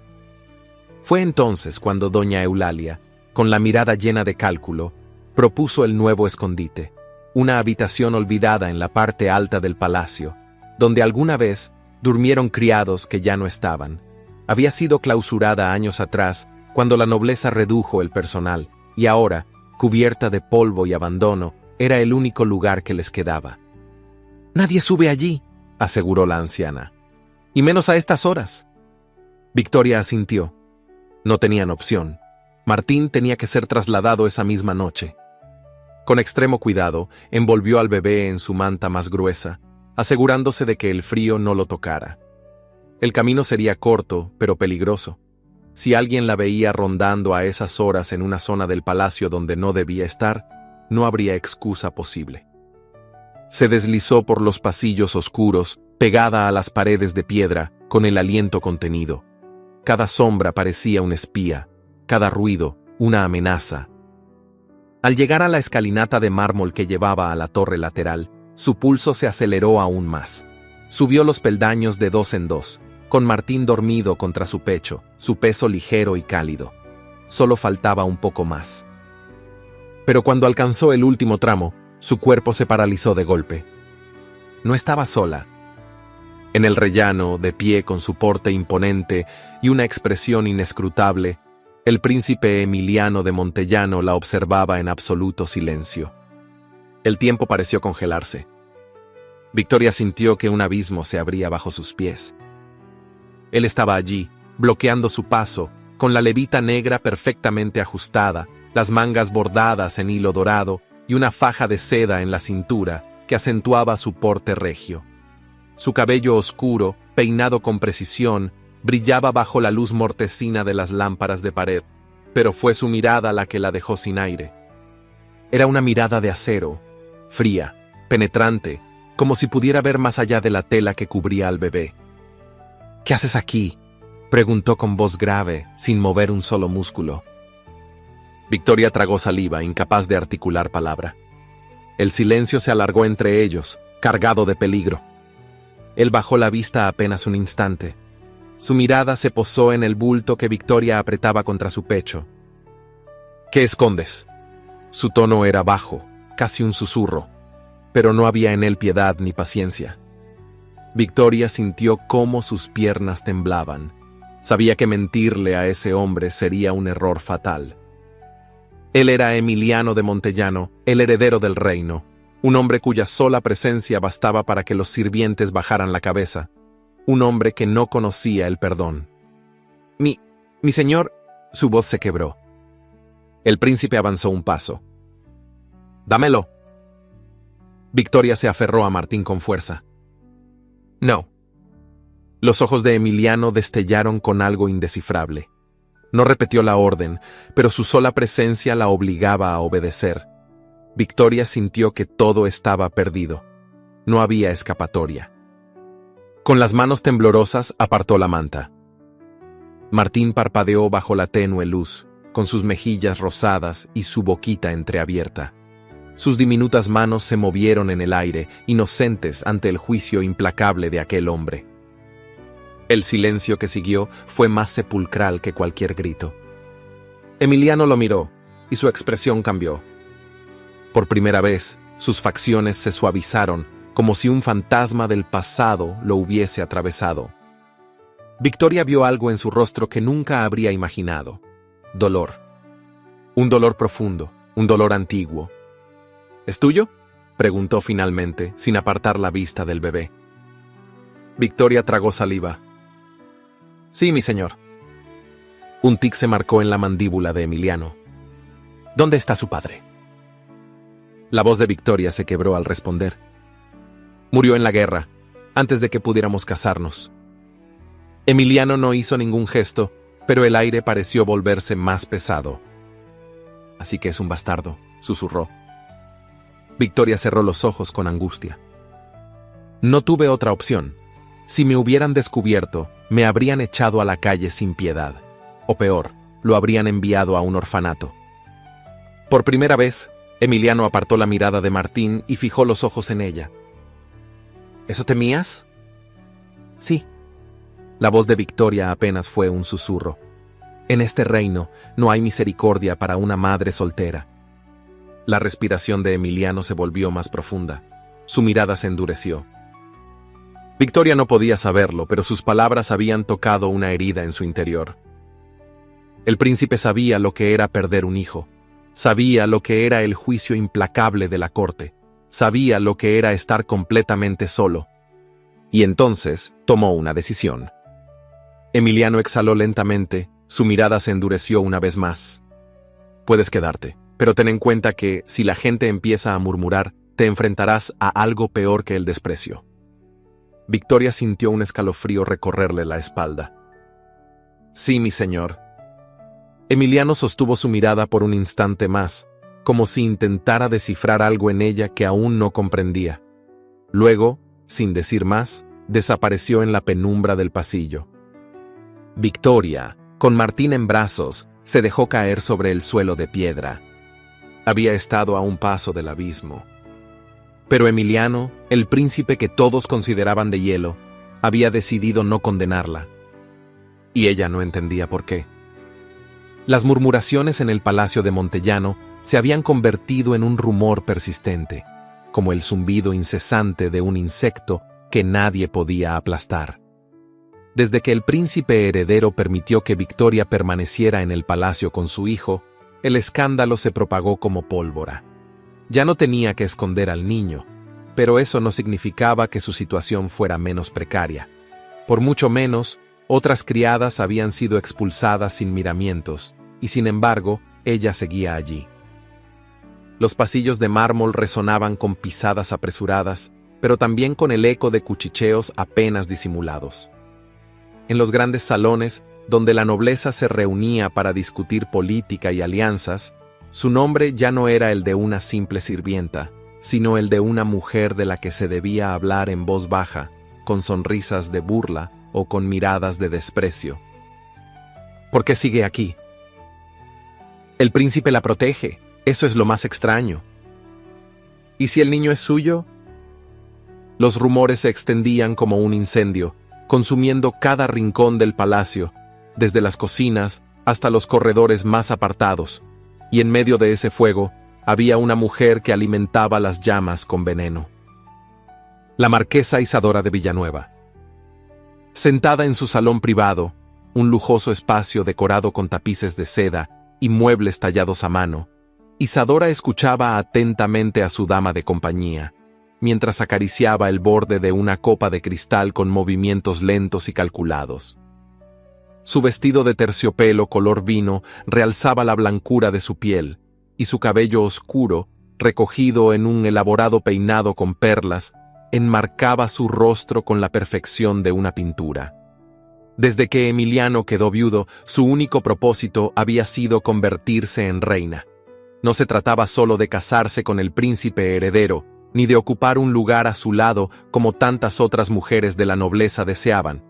Fue entonces cuando doña Eulalia, con la mirada llena de cálculo, propuso el nuevo escondite, una habitación olvidada en la parte alta del palacio, donde alguna vez durmieron criados que ya no estaban. Había sido clausurada años atrás, cuando la nobleza redujo el personal, y ahora, cubierta de polvo y abandono, era el único lugar que les quedaba. «Nadie sube allí», aseguró la anciana. «Y menos a estas horas». Victoria asintió. No tenían opción. Martín tenía que ser trasladado esa misma noche. Con extremo cuidado, envolvió al bebé en su manta más gruesa, asegurándose de que el frío no lo tocara. El camino sería corto, pero peligroso. Si alguien la veía rondando a esas horas en una zona del palacio donde no debía estar, no habría excusa posible. Se deslizó por los pasillos oscuros, pegada a las paredes de piedra, con el aliento contenido. Cada sombra parecía un espía, cada ruido una amenaza. Al llegar a la escalinata de mármol que llevaba a la torre lateral, su pulso se aceleró aún más. Subió los peldaños de dos en dos, con Martín dormido contra su pecho, su peso ligero y cálido. Solo faltaba un poco más. Pero cuando alcanzó el último tramo, su cuerpo se paralizó de golpe. No estaba sola. En el rellano, de pie con su porte imponente y una expresión inescrutable, el príncipe Emiliano de Montellano la observaba en absoluto silencio. El tiempo pareció congelarse. Victoria sintió que un abismo se abría bajo sus pies. Él estaba allí, bloqueando su paso, con la levita negra perfectamente ajustada, las mangas bordadas en hilo dorado y una faja de seda en la cintura que acentuaba su porte regio. Su cabello oscuro, peinado con precisión, brillaba bajo la luz mortecina de las lámparas de pared, pero fue su mirada la que la dejó sin aire. Era una mirada de acero, fría, penetrante, como si pudiera ver más allá de la tela que cubría al bebé. «¿Qué haces aquí?», preguntó con voz grave, sin mover un solo músculo. Victoria tragó saliva, incapaz de articular palabra. El silencio se alargó entre ellos, cargado de peligro. Él bajó la vista apenas un instante. Su mirada se posó en el bulto que Victoria apretaba contra su pecho. «¿Qué escondes?». Su tono era bajo, casi un susurro, pero no había en él piedad ni paciencia. Victoria sintió cómo sus piernas temblaban. Sabía que mentirle a ese hombre sería un error fatal. Él era Emiliano de Montellano, el heredero del reino, un hombre cuya sola presencia bastaba para que los sirvientes bajaran la cabeza, un hombre que no conocía el perdón. Mi señor», su voz se quebró. El príncipe avanzó un paso. «Dámelo». Victoria se aferró a Martín con fuerza. «No». Los ojos de Emiliano destellaron con algo indescifrable. No repitió la orden, pero su sola presencia la obligaba a obedecer. Victoria sintió que todo estaba perdido. No había escapatoria. Con las manos temblorosas apartó la manta. Martín parpadeó bajo la tenue luz, con sus mejillas rosadas y su boquita entreabierta. Sus diminutas manos se movieron en el aire, inocentes ante el juicio implacable de aquel hombre. El silencio que siguió fue más sepulcral que cualquier grito. Emiliano lo miró, y su expresión cambió. Por primera vez, sus facciones se suavizaron, como si un fantasma del pasado lo hubiese atravesado. Victoria vio algo en su rostro que nunca habría imaginado. Dolor. Un dolor profundo, un dolor antiguo. «¿Es tuyo?», preguntó finalmente, sin apartar la vista del bebé. Victoria tragó saliva. Sí, mi señor. Un tic se marcó en la mandíbula de Emiliano. ¿Dónde está su padre? La voz de Victoria se quebró al responder. Murió en la guerra, antes de que pudiéramos casarnos. Emiliano no hizo ningún gesto, pero el aire pareció volverse más pesado. Así que es un bastardo, susurró. Victoria cerró los ojos con angustia. No tuve otra opción. Si me hubieran descubierto, me habrían echado a la calle sin piedad. O peor, lo habrían enviado a un orfanato. Por primera vez, Emiliano apartó la mirada de Martín y fijó los ojos en ella. ¿Eso temías? Sí. La voz de Victoria apenas fue un susurro. En este reino no hay misericordia para una madre soltera. La respiración de Emiliano se volvió más profunda. Su mirada se endureció. Victoria no podía saberlo, pero sus palabras habían tocado una herida en su interior. El príncipe sabía lo que era perder un hijo. Sabía lo que era el juicio implacable de la corte. Sabía lo que era estar completamente solo. Y entonces tomó una decisión. Emiliano exhaló lentamente, su mirada se endureció una vez más. Puedes quedarte, pero ten en cuenta que, si la gente empieza a murmurar, te enfrentarás a algo peor que el desprecio. Victoria sintió un escalofrío recorrerle la espalda. Sí, mi señor. Emiliano sostuvo su mirada por un instante más, como si intentara descifrar algo en ella que aún no comprendía. Luego, sin decir más, desapareció en la penumbra del pasillo. Victoria, con Martín en brazos, se dejó caer sobre el suelo de piedra. Había estado a un paso del abismo. Pero Emiliano, el príncipe que todos consideraban de hielo, había decidido no condenarla. Y ella no entendía por qué. Las murmuraciones en el palacio de Montellano se habían convertido en un rumor persistente, como el zumbido incesante de un insecto que nadie podía aplastar. Desde que el príncipe heredero permitió que Victoria permaneciera en el palacio con su hijo, el escándalo se propagó como pólvora. Ya no tenía que esconder al niño, pero eso no significaba que su situación fuera menos precaria. Por mucho menos, otras criadas habían sido expulsadas sin miramientos, y sin embargo, ella seguía allí. Los pasillos de mármol resonaban con pisadas apresuradas, pero también con el eco de cuchicheos apenas disimulados. En los grandes salones, donde la nobleza se reunía para discutir política y alianzas, su nombre ya no era el de una simple sirvienta, sino el de una mujer de la que se debía hablar en voz baja, con sonrisas de burla o con miradas de desprecio. ¿Por qué sigue aquí? El príncipe la protege, eso es lo más extraño. ¿Y si el niño es suyo? Los rumores se extendían como un incendio, consumiendo cada rincón del palacio, desde las cocinas hasta los corredores más apartados, y en medio de ese fuego había una mujer que alimentaba las llamas con veneno. La marquesa Isadora de Villanueva. Sentada en su salón privado, un lujoso espacio decorado con tapices de seda y muebles tallados a mano, Isadora escuchaba atentamente a su dama de compañía, mientras acariciaba el borde de una copa de cristal con movimientos lentos y calculados. Su vestido de terciopelo color vino realzaba la blancura de su piel, y su cabello oscuro, recogido en un elaborado peinado con perlas, enmarcaba su rostro con la perfección de una pintura. Desde que Emiliano quedó viudo, su único propósito había sido convertirse en reina. No se trataba solo de casarse con el príncipe heredero, ni de ocupar un lugar a su lado como tantas otras mujeres de la nobleza deseaban.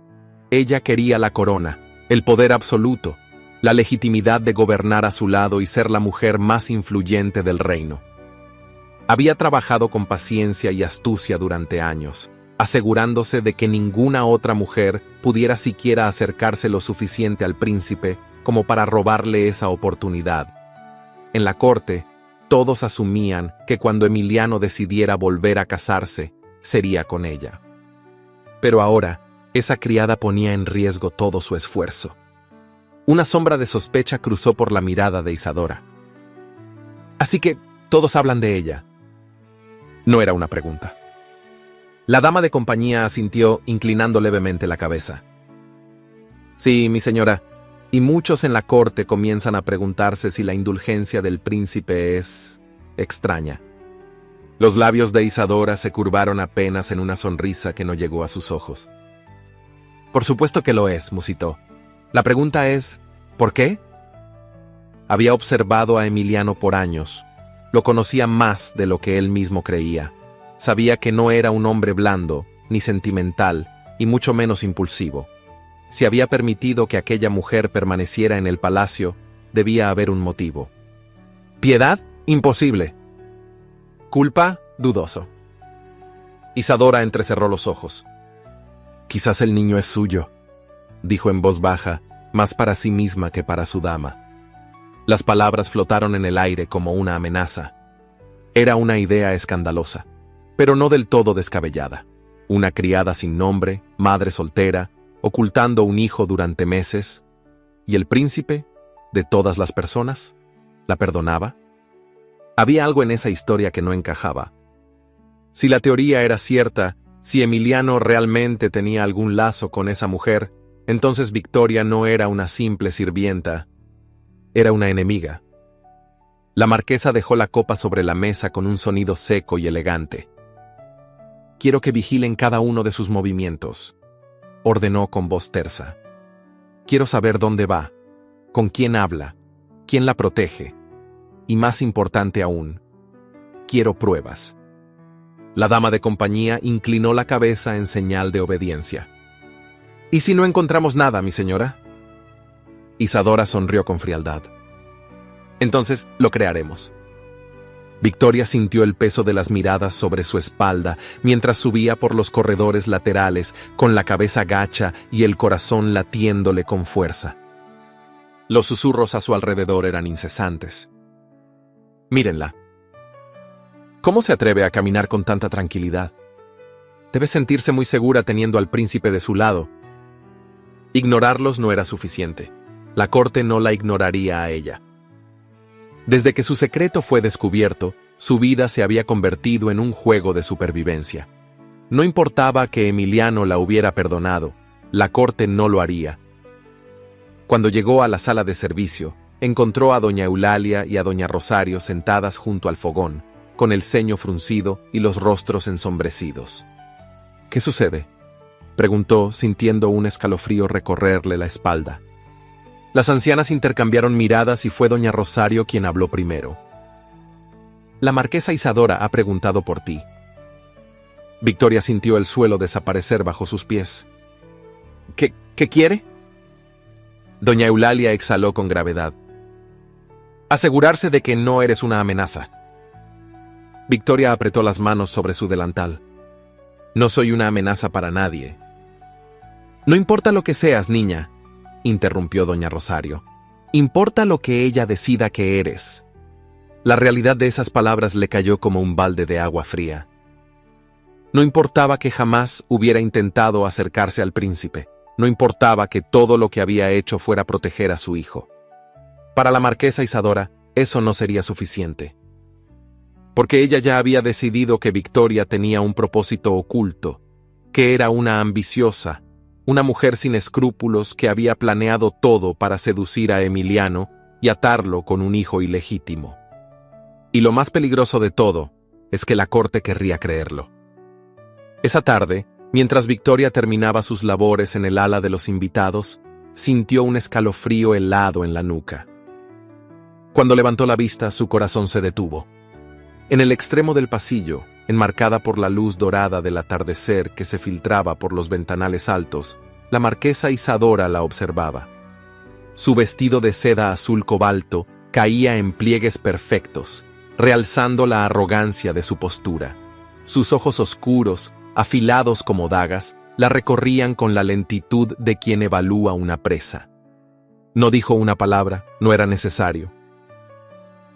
Ella quería la corona, el poder absoluto, la legitimidad de gobernar a su lado y ser la mujer más influyente del reino. Había trabajado con paciencia y astucia durante años, asegurándose de que ninguna otra mujer pudiera siquiera acercarse lo suficiente al príncipe como para robarle esa oportunidad. En la corte, todos asumían que cuando Emiliano decidiera volver a casarse, sería con ella. Pero ahora, esa criada ponía en riesgo todo su esfuerzo. Una sombra de sospecha cruzó por la mirada de Isadora. Así que todos hablan de ella. No era una pregunta. La dama de compañía asintió, inclinando levemente la cabeza. Sí, mi señora, y muchos en la corte comienzan a preguntarse si la indulgencia del príncipe es extraña. Los labios de Isadora se curvaron apenas en una sonrisa que no llegó a sus ojos. Por supuesto que lo es, musitó. La pregunta es, ¿por qué? Había observado a Emiliano por años. Lo conocía más de lo que él mismo creía. Sabía que no era un hombre blando, ni sentimental, y mucho menos impulsivo. Si había permitido que aquella mujer permaneciera en el palacio, debía haber un motivo. ¿Piedad? Imposible. Culpa, dudoso. Isadora entrecerró los ojos. Quizás el niño es suyo, dijo en voz baja, más para sí misma que para su dama. Las palabras flotaron en el aire como una amenaza. Era una idea escandalosa, pero no del todo descabellada. Una criada sin nombre, madre soltera, ocultando un hijo durante meses. ¿Y el príncipe, de todas las personas, la perdonaba? Había algo en esa historia que no encajaba. Si la teoría era cierta, si Emiliano realmente tenía algún lazo con esa mujer, entonces Victoria no era una simple sirvienta, era una enemiga. La marquesa dejó la copa sobre la mesa con un sonido seco y elegante. Quiero que vigilen cada uno de sus movimientos, ordenó con voz tersa. Quiero saber dónde va, con quién habla, quién la protege. Y más importante aún, quiero pruebas. La dama de compañía inclinó la cabeza en señal de obediencia. ¿Y si no encontramos nada, mi señora? Isadora sonrió con frialdad. Entonces lo crearemos. Victoria sintió el peso de las miradas sobre su espalda mientras subía por los corredores laterales con la cabeza gacha y el corazón latiéndole con fuerza. Los susurros a su alrededor eran incesantes. Mírenla. ¿Cómo se atreve a caminar con tanta tranquilidad? Debe sentirse muy segura teniendo al príncipe de su lado. Ignorarlos no era suficiente. La corte no la ignoraría a ella. Desde que su secreto fue descubierto, su vida se había convertido en un juego de supervivencia. No importaba que Emiliano la hubiera perdonado, la corte no lo haría. Cuando llegó a la sala de servicio, encontró a doña Eulalia y a doña Rosario sentadas junto al fogón, con el ceño fruncido y los rostros ensombrecidos. ¿Qué sucede?, preguntó, sintiendo un escalofrío recorrerle la espalda. Las ancianas intercambiaron miradas y fue doña Rosario quien habló primero. La marquesa Isadora ha preguntado por ti. Victoria sintió el suelo desaparecer bajo sus pies. ¿Qué quiere? Doña Eulalia exhaló con gravedad. Asegurarse de que no eres una amenaza. Victoria apretó las manos sobre su delantal. No soy una amenaza para nadie. No importa lo que seas, niña, interrumpió doña Rosario. Importa lo que ella decida que eres. La realidad de esas palabras le cayó como un balde de agua fría. No importaba que jamás hubiera intentado acercarse al príncipe. No importaba que todo lo que había hecho fuera proteger a su hijo. Para la marquesa Isadora, eso no sería suficiente. Porque ella ya había decidido que Victoria tenía un propósito oculto, que era una ambiciosa, una mujer sin escrúpulos que había planeado todo para seducir a Emiliano y atarlo con un hijo ilegítimo. Y lo más peligroso de todo es que la corte querría creerlo. Esa tarde, mientras Victoria terminaba sus labores en el ala de los invitados, sintió un escalofrío helado en la nuca. Cuando levantó la vista, su corazón se detuvo. En el extremo del pasillo, enmarcada por la luz dorada del atardecer que se filtraba por los ventanales altos, la marquesa Isadora la observaba. Su vestido de seda azul cobalto caía en pliegues perfectos, realzando la arrogancia de su postura. Sus ojos oscuros, afilados como dagas, la recorrían con la lentitud de quien evalúa una presa. No dijo una palabra, no era necesario.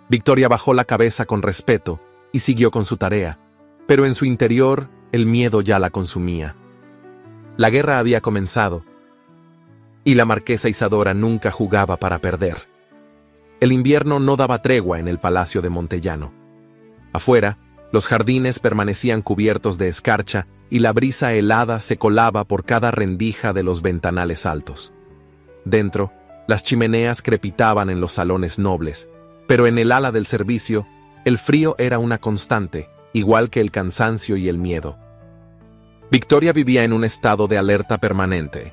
Victoria bajó la cabeza con respeto y siguió con su tarea, pero en su interior el miedo ya la consumía. La guerra había comenzado, y la marquesa Isadora nunca jugaba para perder. El invierno no daba tregua en el palacio de Montellano. Afuera, Los jardines permanecían cubiertos de escarcha y la brisa helada se colaba por cada rendija de los ventanales altos. Dentro, las chimeneas crepitaban en los salones nobles, pero en el ala del servicio, el frío era una constante, igual que el cansancio y el miedo. Victoria vivía en un estado de alerta permanente.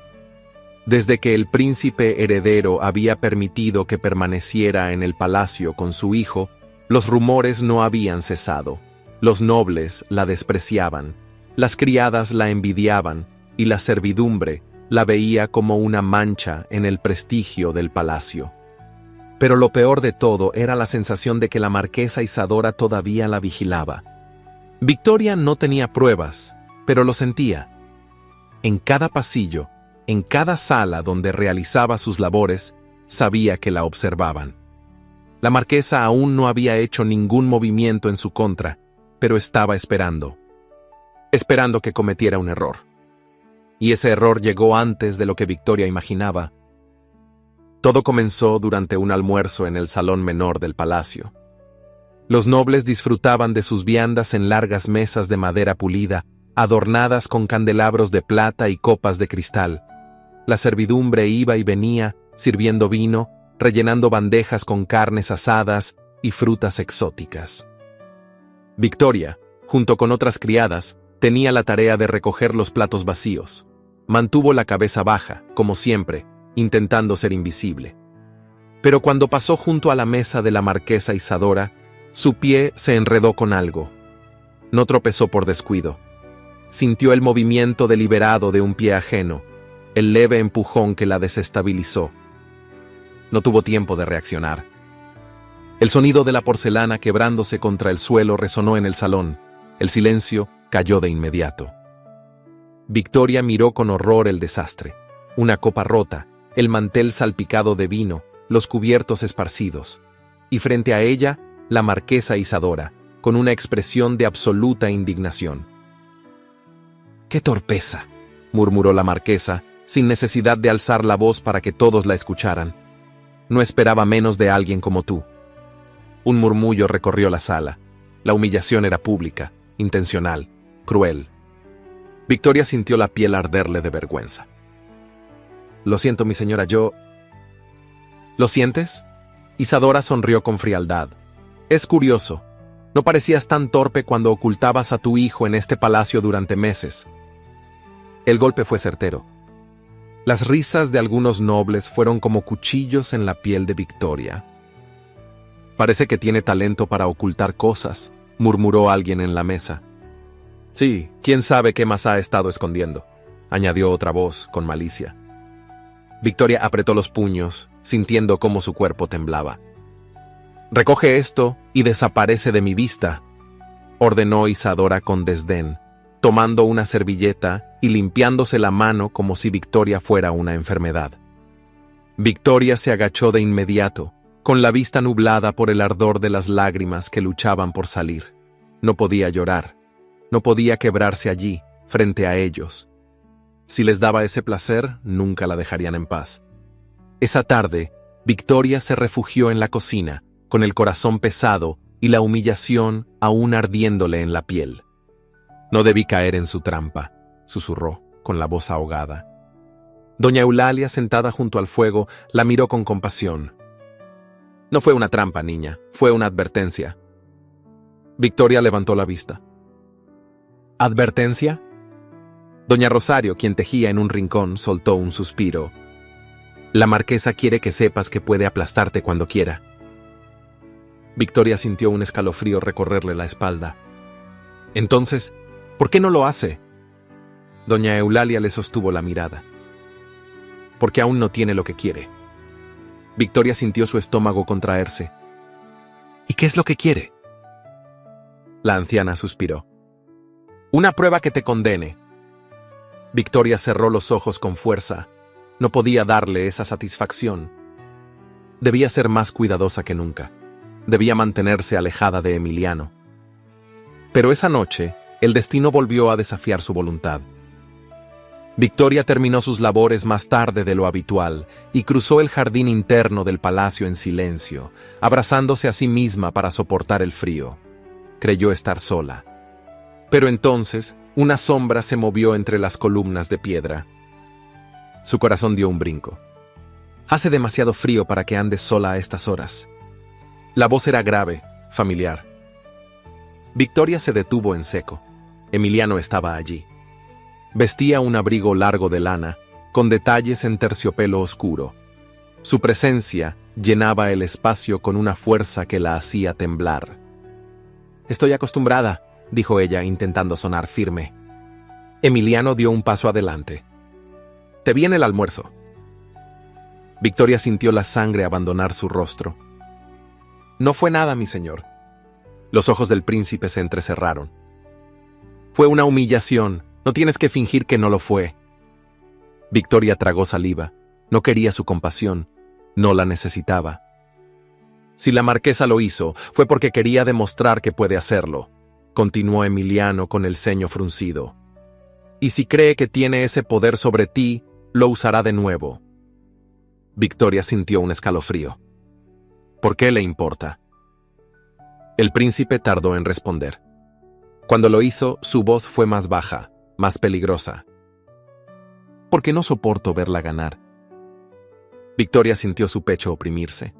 Desde que el príncipe heredero había permitido que permaneciera en el palacio con su hijo, los rumores no habían cesado. Los nobles la despreciaban, las criadas la envidiaban y la servidumbre la veía como una mancha en el prestigio del palacio. Pero lo peor de todo era la sensación de que la marquesa Isadora todavía la vigilaba. Victoria no tenía pruebas, pero lo sentía. En cada pasillo, en cada sala donde realizaba sus labores, sabía que la observaban. La marquesa aún no había hecho ningún movimiento en su contra, pero estaba esperando que cometiera un error. Y ese error llegó antes de lo que Victoria imaginaba. Todo comenzó durante un almuerzo en el salón menor del palacio. Los nobles disfrutaban de sus viandas en largas mesas de madera pulida, adornadas con candelabros de plata y copas de cristal. La servidumbre iba y venía, sirviendo vino, rellenando bandejas con carnes asadas y frutas exóticas. Victoria, junto con otras criadas, tenía la tarea de recoger los platos vacíos. Mantuvo la cabeza baja, como siempre, intentando ser invisible. Pero cuando pasó junto a la mesa de la marquesa Isadora, su pie se enredó con algo. No tropezó por descuido. Sintió el movimiento deliberado de un pie ajeno, el leve empujón que la desestabilizó. No tuvo tiempo de reaccionar. El sonido de la porcelana quebrándose contra el suelo resonó en el salón. El silencio cayó de inmediato. Victoria miró con horror el desastre. Una copa rota, el mantel salpicado de vino, los cubiertos esparcidos. Y frente a ella, la marquesa Isadora, con una expresión de absoluta indignación. «¡Qué torpeza!», murmuró la marquesa, sin necesidad de alzar la voz para que todos la escucharan. «No esperaba menos de alguien como tú». Un murmullo recorrió la sala. La humillación era pública, intencional, cruel. Victoria sintió la piel arderle de vergüenza. «Lo siento, mi señora, yo...». «¿Lo sientes?». Isadora sonrió con frialdad. «Es curioso. No parecías tan torpe cuando ocultabas a tu hijo en este palacio durante meses». El golpe fue certero. Las risas de algunos nobles fueron como cuchillos en la piel de Victoria. «Parece que tiene talento para ocultar cosas», murmuró alguien en la mesa. «Sí, quién sabe qué más ha estado escondiendo», añadió otra voz con malicia. Victoria apretó los puños, sintiendo cómo su cuerpo temblaba. «Recoge esto y desaparece de mi vista», ordenó Isadora con desdén, tomando una servilleta y limpiándose la mano como si Victoria fuera una enfermedad. Victoria se agachó de inmediato, con la vista nublada por el ardor de las lágrimas que luchaban por salir. No podía llorar, no podía quebrarse allí, frente a ellos. Si les daba ese placer, nunca la dejarían en paz. Esa tarde, Victoria se refugió en la cocina, con el corazón pesado y la humillación aún ardiéndole en la piel. «No debí caer en su trampa», susurró, con la voz ahogada. Doña Eulalia, sentada junto al fuego, la miró con compasión. «No fue una trampa, niña, fue una advertencia». Victoria levantó la vista. «¿Advertencia?». Doña Rosario, quien tejía en un rincón, soltó un suspiro. «La marquesa quiere que sepas que puede aplastarte cuando quiera». Victoria sintió un escalofrío recorrerle la espalda. «Entonces, ¿por qué no lo hace?». Doña Eulalia le sostuvo la mirada. «Porque aún no tiene lo que quiere». Victoria sintió su estómago contraerse. «¿Y qué es lo que quiere?». La anciana suspiró. «Una prueba que te condene». Victoria cerró los ojos con fuerza. No podía darle esa satisfacción. Debía ser más cuidadosa que nunca. Debía mantenerse alejada de Emiliano. Pero esa noche, el destino volvió a desafiar su voluntad. Victoria terminó sus labores más tarde de lo habitual y cruzó el jardín interno del palacio en silencio, abrazándose a sí misma para soportar el frío. creyó estar sola. Pero entonces, una sombra se movió entre las columnas de piedra. Su corazón dio un brinco. Hace demasiado frío para que andes sola a estas horas. La voz era grave, familiar. Victoria se detuvo en seco. Emiliano estaba allí. Vestía un abrigo largo de lana, con detalles en terciopelo oscuro. Su presencia llenaba el espacio con una fuerza que la hacía temblar. «Estoy acostumbrada», dijo ella intentando sonar firme. Emiliano dio un paso adelante. «Te viene el almuerzo». Victoria sintió la sangre abandonar su rostro. «No fue nada, mi señor». Los ojos del príncipe se entrecerraron. «Fue una humillación. No tienes que fingir que no lo fue». Victoria tragó saliva. No quería su compasión. No la necesitaba. Si la marquesa lo hizo, fue porque quería demostrar que puede hacerlo, continuó Emiliano con el ceño fruncido. Y si cree que tiene ese poder sobre ti, lo usará de nuevo. Victoria sintió un escalofrío. ¿Por qué le importa? El príncipe tardó en responder. Cuando lo hizo, su voz fue más baja, más peligrosa. Porque no soporto verla ganar. Victoria sintió su pecho oprimirse.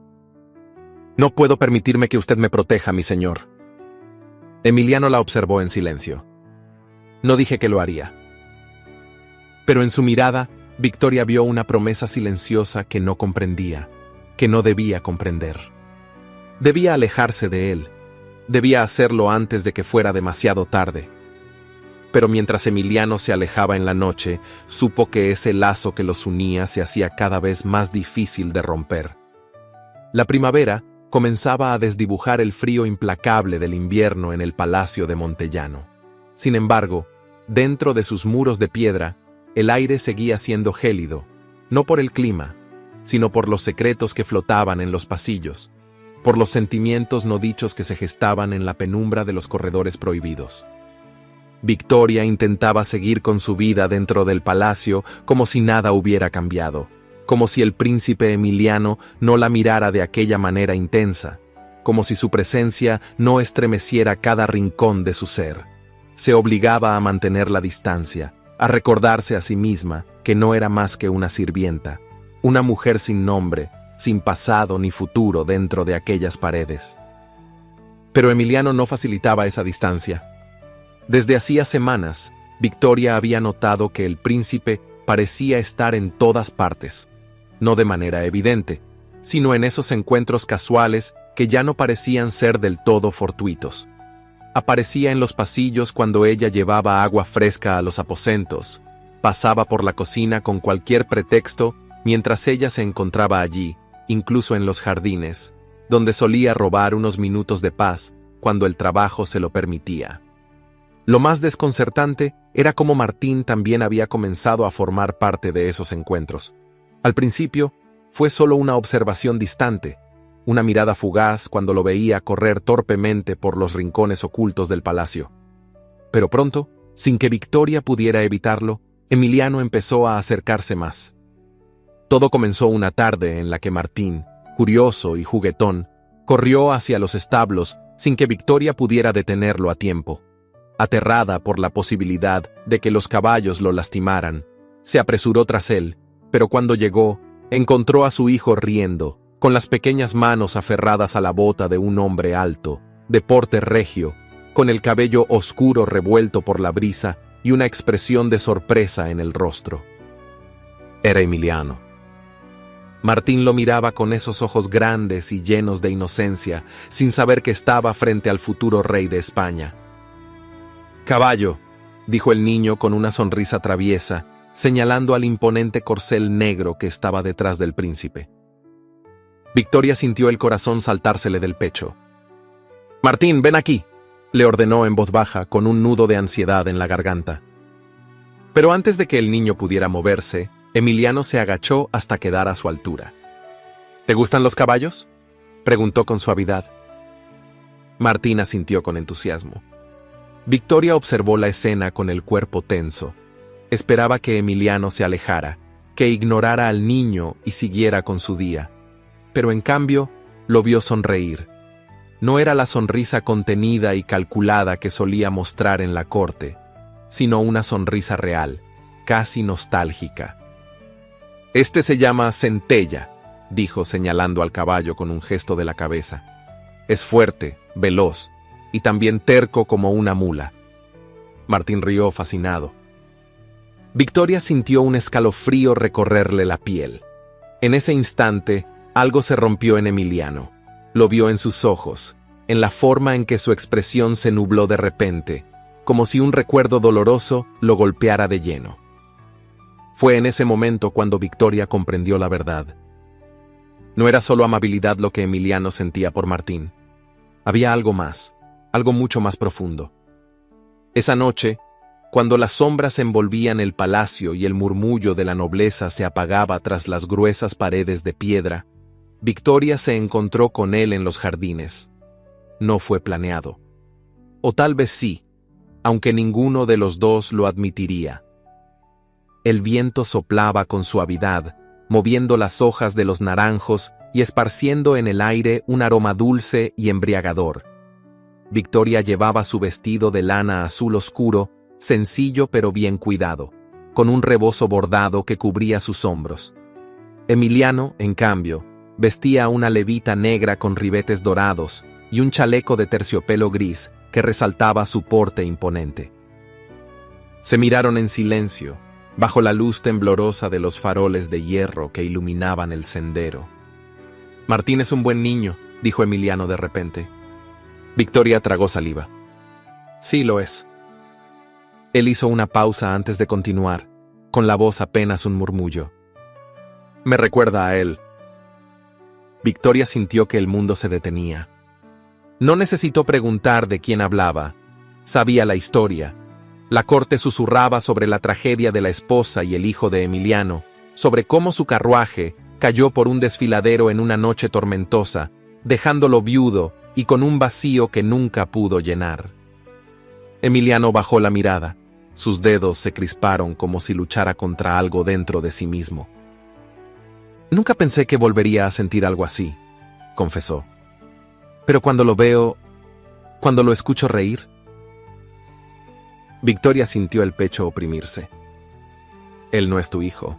No puedo permitirme que usted me proteja, mi señor. Emiliano la observó en silencio. No dije que lo haría. Pero en su mirada, Victoria vio una promesa silenciosa que no comprendía, que no debía comprender. Debía alejarse de él. Debía hacerlo antes de que fuera demasiado tarde. Pero mientras Emiliano se alejaba en la noche, supo que ese lazo que los unía se hacía cada vez más difícil de romper. La primavera comenzaba a desdibujar el frío implacable del invierno en el palacio de Montellano. Sin embargo, dentro de sus muros de piedra, el aire seguía siendo gélido, no por el clima, sino por los secretos que flotaban en los pasillos, por los sentimientos no dichos que se gestaban en la penumbra de los corredores prohibidos. Victoria intentaba seguir con su vida dentro del palacio como si nada hubiera cambiado, como si el príncipe Emiliano no la mirara de aquella manera intensa, como si su presencia no estremeciera cada rincón de su ser. Se obligaba a mantener la distancia, a recordarse a sí misma que no era más que una sirvienta, una mujer sin nombre, sin pasado ni futuro dentro de aquellas paredes. Pero Emiliano no facilitaba esa distancia. Desde hacía semanas, Victoria había notado que el príncipe parecía estar en todas partes, no de manera evidente, sino en esos encuentros casuales que ya no parecían ser del todo fortuitos. Aparecía en los pasillos cuando ella llevaba agua fresca a los aposentos, pasaba por la cocina con cualquier pretexto mientras ella se encontraba allí, incluso en los jardines, donde solía robar unos minutos de paz cuando el trabajo se lo permitía. Lo más desconcertante era cómo Martín también había comenzado a formar parte de esos encuentros. Al principio, fue solo una observación distante, una mirada fugaz cuando lo veía correr torpemente por los rincones ocultos del palacio. Pero pronto, sin que Victoria pudiera evitarlo, Emiliano empezó a acercarse más. Todo comenzó una tarde en la que Martín, curioso y juguetón, corrió hacia los establos sin que Victoria pudiera detenerlo a tiempo. Aterrada por la posibilidad de que los caballos lo lastimaran, se apresuró tras él, pero cuando llegó, encontró a su hijo riendo, con las pequeñas manos aferradas a la bota de un hombre alto, de porte regio, con el cabello oscuro revuelto por la brisa y una expresión de sorpresa en el rostro. Era Emiliano. Martín lo miraba con esos ojos grandes y llenos de inocencia, sin saber que estaba frente al futuro rey de España. «Caballo», dijo el niño con una sonrisa traviesa, señalando al imponente corcel negro que estaba detrás del príncipe. Victoria sintió el corazón saltársele del pecho. «Martín, ven aquí», le ordenó en voz baja con un nudo de ansiedad en la garganta. Pero antes de que el niño pudiera moverse, Emiliano se agachó hasta quedar a su altura. «¿Te gustan los caballos?», preguntó con suavidad. Martín asintió con entusiasmo. Victoria observó la escena con el cuerpo tenso. Esperaba que Emiliano se alejara, que ignorara al niño y siguiera con su día. Pero en cambio, lo vio sonreír. No era la sonrisa contenida y calculada que solía mostrar en la corte, sino una sonrisa real, casi nostálgica. «Este se llama Centella», dijo señalando al caballo con un gesto de la cabeza. «Es fuerte, veloz, y también terco como una mula». Martín rió fascinado. Victoria sintió un escalofrío recorrerle la piel. En ese instante, algo se rompió en Emiliano. Lo vio en sus ojos, en la forma en que su expresión se nubló de repente, como si un recuerdo doloroso lo golpeara de lleno. Fue en ese momento cuando Victoria comprendió la verdad. No era solo amabilidad lo que Emiliano sentía por Martín. Había algo más, algo mucho más profundo. Esa noche, cuando las sombras envolvían el palacio y el murmullo de la nobleza se apagaba tras las gruesas paredes de piedra, Victoria se encontró con él en los jardines. No fue planeado. O tal vez sí, aunque ninguno de los dos lo admitiría. El viento soplaba con suavidad, moviendo las hojas de los naranjos y esparciendo en el aire un aroma dulce y embriagador. Victoria llevaba su vestido de lana azul oscuro, sencillo pero bien cuidado, con un rebozo bordado que cubría sus hombros. Emiliano, en cambio, vestía una levita negra con ribetes dorados y un chaleco de terciopelo gris que resaltaba su porte imponente. Se miraron en silencio, bajo la luz temblorosa de los faroles de hierro que iluminaban el sendero. «Martín es un buen niño», dijo Emiliano de repente. Victoria tragó saliva. «Sí lo es». Él hizo una pausa antes de continuar, con la voz apenas un murmullo. «Me recuerda a él». Victoria sintió que el mundo se detenía. No necesitó preguntar de quién hablaba. Sabía la historia. La corte susurraba sobre la tragedia de la esposa y el hijo de Emiliano, sobre cómo su carruaje cayó por un desfiladero en una noche tormentosa, dejándolo viudo y con un vacío que nunca pudo llenar. Emiliano bajó la mirada. Sus dedos se crisparon como si luchara contra algo dentro de sí mismo. «Nunca pensé que volvería a sentir algo así», confesó. «Pero cuando lo veo, cuando lo escucho reír». Victoria sintió el pecho oprimirse. «Él no es tu hijo».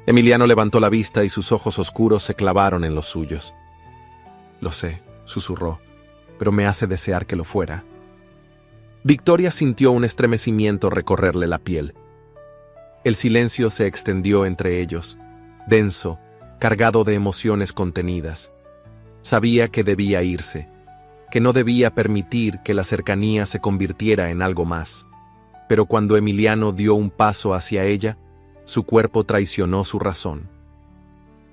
Emiliano levantó la vista y sus ojos oscuros se clavaron en los suyos. «Lo sé», susurró, «pero me hace desear que lo fuera». Victoria sintió un estremecimiento recorrerle la piel. El silencio se extendió entre ellos, denso, cargado de emociones contenidas. Sabía que debía irse, que no debía permitir que la cercanía se convirtiera en algo más. Pero cuando Emiliano dio un paso hacia ella, su cuerpo traicionó su razón.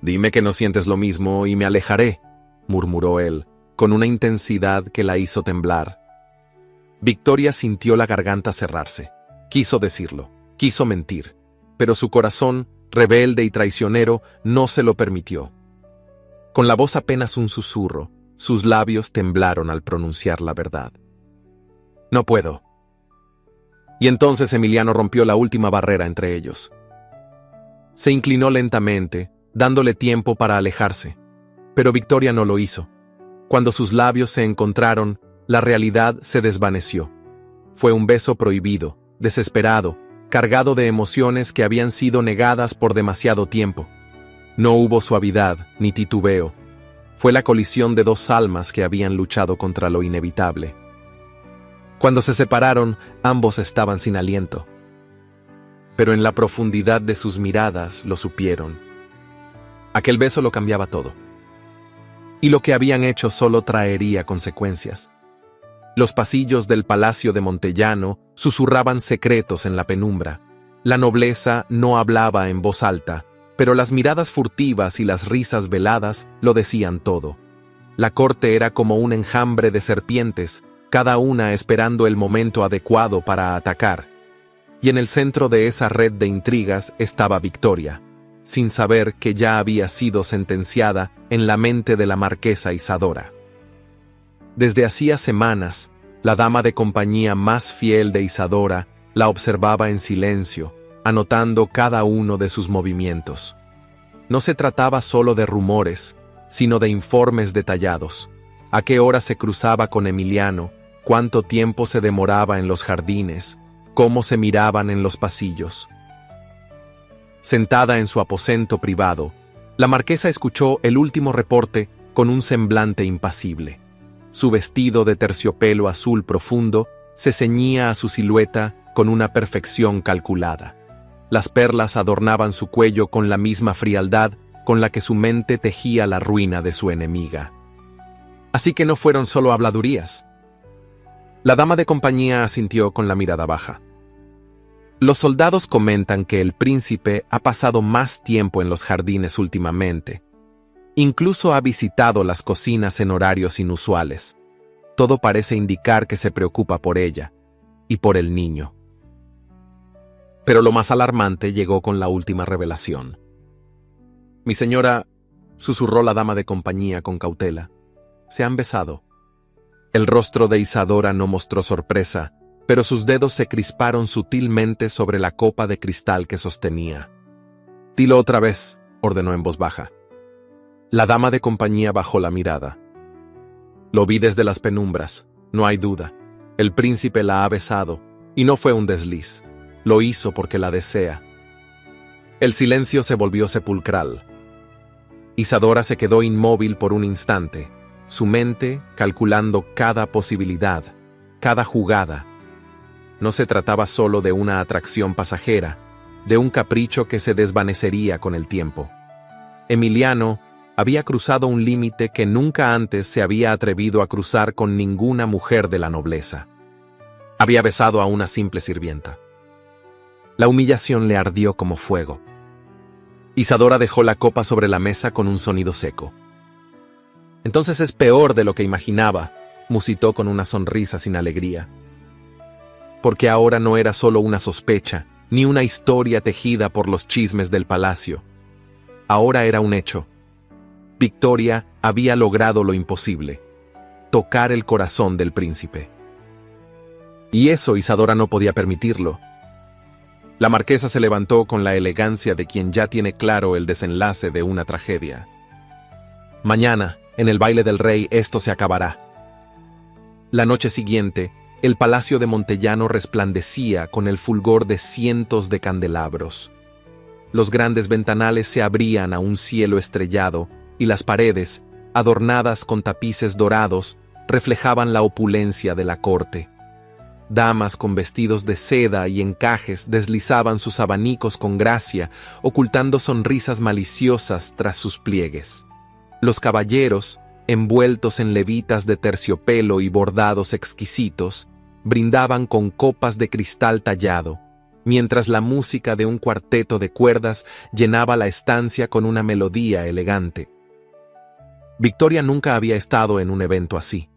«Dime que no sientes lo mismo y me alejaré», murmuró él, con una intensidad que la hizo temblar. Victoria sintió la garganta cerrarse. Quiso decirlo, quiso mentir, pero su corazón, rebelde y traicionero, no se lo permitió. Con la voz apenas un susurro, sus labios temblaron al pronunciar la verdad. «No puedo». Y entonces Emiliano rompió la última barrera entre ellos. Se inclinó lentamente, dándole tiempo para alejarse, pero Victoria no lo hizo. Cuando sus labios se encontraron, la realidad se desvaneció. Fue un beso prohibido, desesperado, cargado de emociones que habían sido negadas por demasiado tiempo. No hubo suavidad ni titubeo. Fue la colisión de dos almas que habían luchado contra lo inevitable. Cuando se separaron, ambos estaban sin aliento. Pero en la profundidad de sus miradas lo supieron. Aquel beso lo cambiaba todo. Y lo que habían hecho solo traería consecuencias. Los pasillos del palacio de Montellano susurraban secretos en la penumbra. La nobleza no hablaba en voz alta, pero las miradas furtivas y las risas veladas lo decían todo. La corte era como un enjambre de serpientes, cada una esperando el momento adecuado para atacar. Y en el centro de esa red de intrigas estaba Victoria, sin saber que ya había sido sentenciada en la mente de la marquesa Isadora. Desde hacía semanas, la dama de compañía más fiel de Isadora la observaba en silencio, anotando cada uno de sus movimientos. No se trataba solo de rumores, sino de informes detallados. a qué hora se cruzaba con Emiliano, cuánto tiempo se demoraba en los jardines, cómo se miraban en los pasillos. Sentada en su aposento privado, la marquesa escuchó el último reporte con un semblante impasible. Su vestido de terciopelo azul profundo se ceñía a su silueta con una perfección calculada. Las perlas adornaban su cuello con la misma frialdad con la que su mente tejía la ruina de su enemiga. Así que no fueron solo habladurías. La dama de compañía asintió con la mirada baja. Los soldados comentan que el príncipe ha pasado más tiempo en los jardines últimamente. Incluso ha visitado las cocinas en horarios inusuales. Todo parece indicar que se preocupa por ella y por el niño. Pero lo más alarmante llegó con la última revelación. «Mi señora», susurró la dama de compañía con cautela, «se han besado». El rostro de Isadora no mostró sorpresa, pero sus dedos se crisparon sutilmente sobre la copa de cristal que sostenía. «Dilo otra vez», ordenó en voz baja. La dama de compañía bajó la mirada. «Lo vi desde las penumbras, no hay duda. El príncipe la ha besado, y no fue un desliz. Lo hizo porque la desea». El silencio se volvió sepulcral. Isadora se quedó inmóvil por un instante, su mente calculando cada posibilidad, cada jugada. No se trataba solo de una atracción pasajera, de un capricho que se desvanecería con el tiempo. Emiliano había cruzado un límite que nunca antes se había atrevido a cruzar con ninguna mujer de la nobleza. Había besado a una simple sirvienta. La humillación le ardió como fuego. Isadora dejó la copa sobre la mesa con un sonido seco. «Entonces es peor de lo que imaginaba», musitó con una sonrisa sin alegría. Porque ahora no era solo una sospecha, ni una historia tejida por los chismes del palacio. Ahora era un hecho. Victoria había logrado lo imposible: tocar el corazón del príncipe. Y eso Isadora no podía permitirlo. La marquesa se levantó con la elegancia de quien ya tiene claro el desenlace de una tragedia. «Mañana, en el baile del rey, esto se acabará». La noche siguiente, el palacio de Montellano resplandecía con el fulgor de cientos de candelabros. Los grandes ventanales se abrían a un cielo estrellado y las paredes, adornadas con tapices dorados, reflejaban la opulencia de la corte. Damas con vestidos de seda y encajes deslizaban sus abanicos con gracia, ocultando sonrisas maliciosas tras sus pliegues. Los caballeros, envueltos en levitas de terciopelo y bordados exquisitos, brindaban con copas de cristal tallado, mientras la música de un cuarteto de cuerdas llenaba la estancia con una melodía elegante. Victoria nunca había estado en un evento así.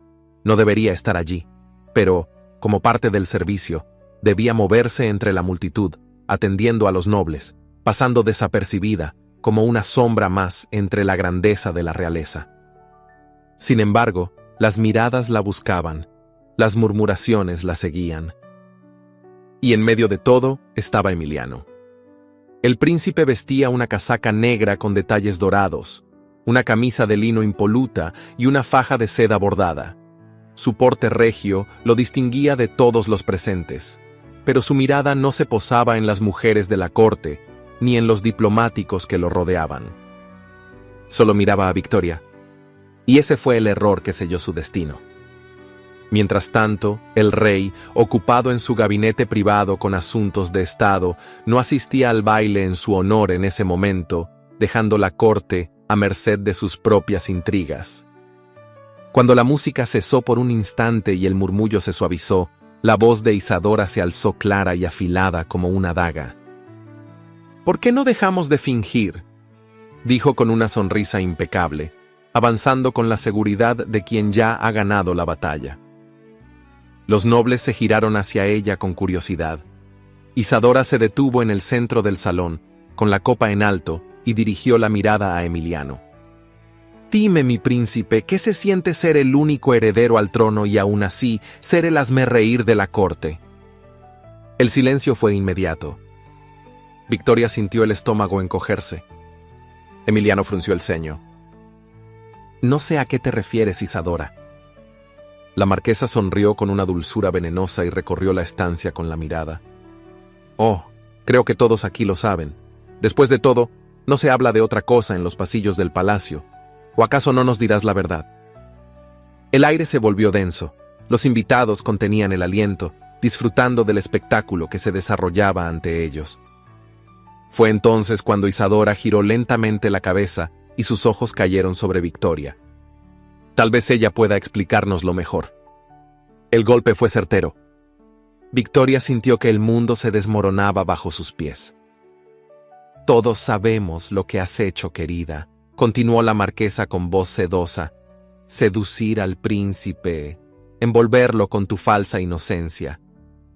No debería estar allí, pero, como parte del servicio, debía moverse entre la multitud, atendiendo a los nobles, pasando desapercibida, como una sombra más entre la grandeza de la realeza. Sin embargo, las miradas la buscaban, las murmuraciones la seguían. Y en medio de todo estaba Emiliano. El príncipe vestía una casaca negra con detalles dorados, una camisa de lino impoluta y una faja de seda bordada. Su porte regio lo distinguía de todos los presentes, pero su mirada no se posaba en las mujeres de la corte, ni en los diplomáticos que lo rodeaban. Solo miraba a Victoria, y ese fue el error que selló su destino. Mientras tanto, el rey, ocupado en su gabinete privado con asuntos de estado, no asistía al baile en su honor en ese momento, dejando la corte a merced de sus propias intrigas. Cuando la música cesó por un instante y el murmullo se suavizó, la voz de Isadora se alzó clara y afilada como una daga. «¿Por qué no dejamos de fingir?», dijo con una sonrisa impecable, avanzando con la seguridad de quien ya ha ganado la batalla. Los nobles se giraron hacia ella con curiosidad. Isadora se detuvo en el centro del salón, con la copa en alto, y dirigió la mirada a Emiliano. «Dime, mi príncipe, ¿qué se siente ser el único heredero al trono y aún así ser el hazmerreír de la corte?». El silencio fue inmediato. Victoria sintió el estómago encogerse. Emiliano frunció el ceño. «No sé a qué te refieres, Isadora», La marquesa sonrió con una dulzura venenosa y recorrió la estancia con la mirada. Oh, creo que todos aquí lo saben. Después de todo, no se habla de otra cosa en los pasillos del palacio. ¿O acaso no nos dirás la verdad? El aire se volvió denso. Los invitados contenían el aliento, disfrutando del espectáculo que se desarrollaba ante ellos. Fue entonces cuando Isadora giró lentamente la cabeza y sus ojos cayeron sobre Victoria. Tal vez ella pueda explicárnoslo mejor. El golpe fue certero. Victoria sintió que el mundo se desmoronaba bajo sus pies. «Todos sabemos lo que has hecho, querida», continuó la marquesa con voz sedosa. «Seducir al príncipe, envolverlo con tu falsa inocencia,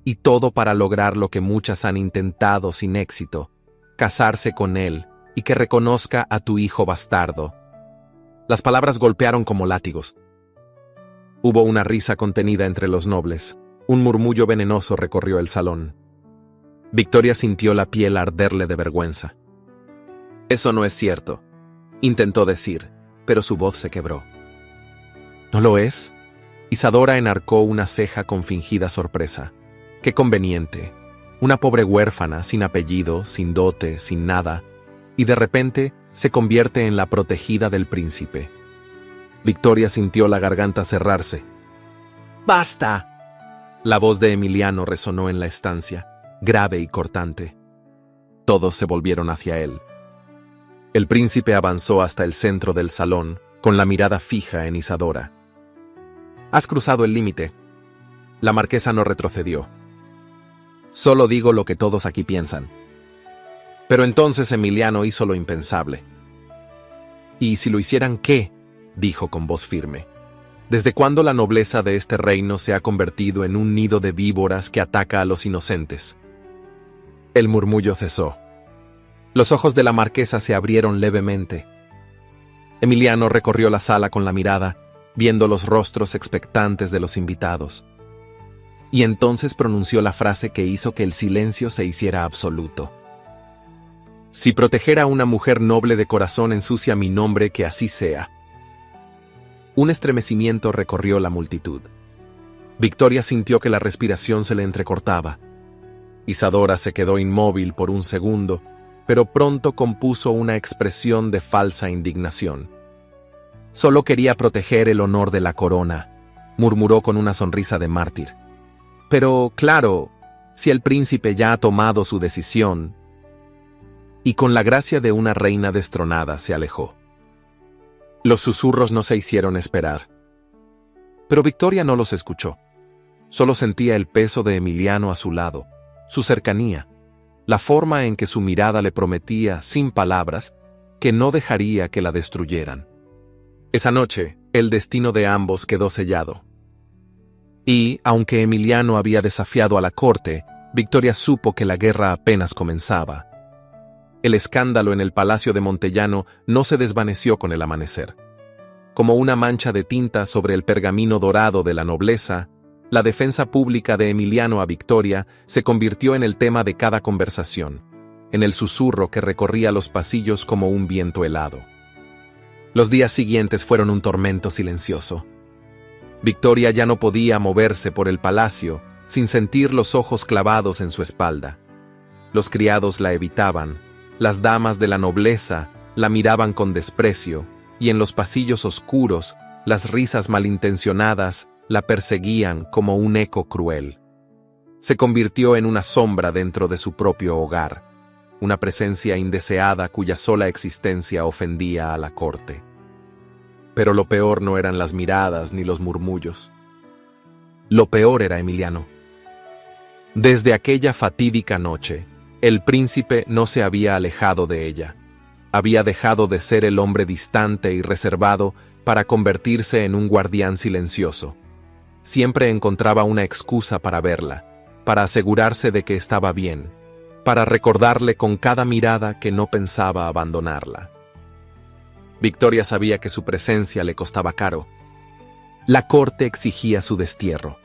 y todo para lograr lo que muchas han intentado sin éxito, casarse con él y que reconozca a tu hijo bastardo». Las palabras golpearon como látigos. Hubo una risa contenida entre los nobles. Un murmullo venenoso recorrió el salón. Victoria sintió la piel arderle de vergüenza. «Eso no es cierto», intentó decir, pero su voz se quebró. «¿No lo es?» Isadora enarcó una ceja con fingida sorpresa. «Qué conveniente. Una pobre huérfana, sin apellido, sin dote, sin nada, y de repente se convierte en la protegida del príncipe». Victoria sintió la garganta cerrarse. «¡Basta!» La voz de Emiliano resonó en la estancia, grave y cortante. Todos se volvieron hacia él. El príncipe avanzó hasta el centro del salón, con la mirada fija en Isadora. «Has cruzado el límite». La marquesa no retrocedió. «Solo digo lo que todos aquí piensan». Pero entonces Emiliano hizo lo impensable. «¿Y si lo hicieran qué?», dijo con voz firme. «¿Desde cuándo la nobleza de este reino se ha convertido en un nido de víboras que ataca a los inocentes?» El murmullo cesó. Los ojos de la marquesa se abrieron levemente. Emiliano recorrió la sala con la mirada, viendo los rostros expectantes de los invitados. Y entonces pronunció la frase que hizo que el silencio se hiciera absoluto. «Si proteger a una mujer noble de corazón ensucia mi nombre, que así sea». Un estremecimiento recorrió la multitud. Victoria sintió que la respiración se le entrecortaba. Isadora se quedó inmóvil por un segundo, pero pronto compuso una expresión de falsa indignación. «Solo quería proteger el honor de la corona», murmuró con una sonrisa de mártir. «Pero, claro, si el príncipe ya ha tomado su decisión». Y con la gracia de una reina destronada se alejó. Los susurros no se hicieron esperar. Pero Victoria no los escuchó. Solo sentía el peso de Emiliano a su lado, su cercanía, la forma en que su mirada le prometía, sin palabras, que no dejaría que la destruyeran. Esa noche, el destino de ambos quedó sellado. Y, aunque Emiliano había desafiado a la corte, Victoria supo que la guerra apenas comenzaba. El escándalo en el palacio de Montellano no se desvaneció con el amanecer. Como una mancha de tinta sobre el pergamino dorado de la nobleza, la defensa pública de Emiliano a Victoria se convirtió en el tema de cada conversación, en el susurro que recorría los pasillos como un viento helado. Los días siguientes fueron un tormento silencioso. Victoria ya no podía moverse por el palacio sin sentir los ojos clavados en su espalda. Los criados la evitaban, las damas de la nobleza la miraban con desprecio, y en los pasillos oscuros, las risas malintencionadas la perseguían como un eco cruel. Se convirtió en una sombra dentro de su propio hogar, una presencia indeseada cuya sola existencia ofendía a la corte. Pero lo peor no eran las miradas ni los murmullos. Lo peor era Emiliano. Desde aquella fatídica noche, el príncipe no se había alejado de ella. Había dejado de ser el hombre distante y reservado para convertirse en un guardián silencioso. Siempre encontraba una excusa para verla, para asegurarse de que estaba bien, para recordarle con cada mirada que no pensaba abandonarla. Victoria sabía que su presencia le costaba caro. La corte exigía su destierro.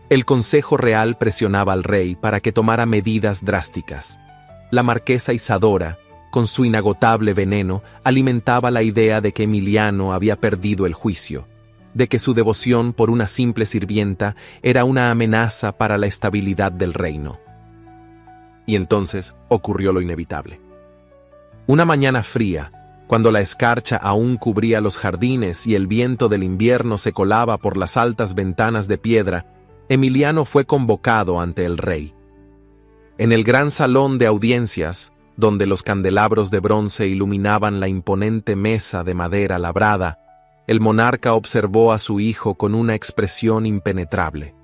El Consejo Real presionaba al rey para que tomara medidas drásticas. La marquesa Isadora, con su inagotable veneno, alimentaba la idea de que Emiliano había perdido el juicio, de que su devoción por una simple sirvienta era una amenaza para la estabilidad del reino. Y entonces ocurrió lo inevitable. Una mañana fría, cuando la escarcha aún cubría los jardines y el viento del invierno se colaba por las altas ventanas de piedra, Emiliano fue convocado ante el rey. En el gran salón de audiencias, donde los candelabros de bronce iluminaban la imponente mesa de madera labrada, el monarca observó a su hijo con una expresión impenetrable.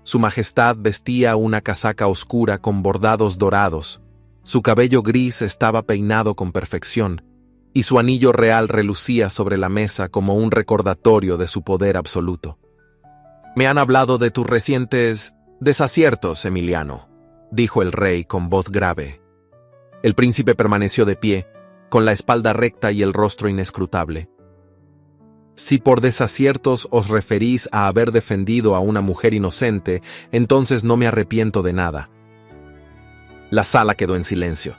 Su majestad vestía una casaca oscura con bordados dorados, su cabello gris estaba peinado con perfección, y su anillo real relucía sobre la mesa como un recordatorio de su poder absoluto. «Me han hablado de tus recientes desaciertos, Emiliano», dijo el rey con voz grave. El príncipe permaneció de pie, con la espalda recta y el rostro inescrutable. «Si por desaciertos os referís a haber defendido a una mujer inocente, entonces no me arrepiento de nada». La sala quedó en silencio.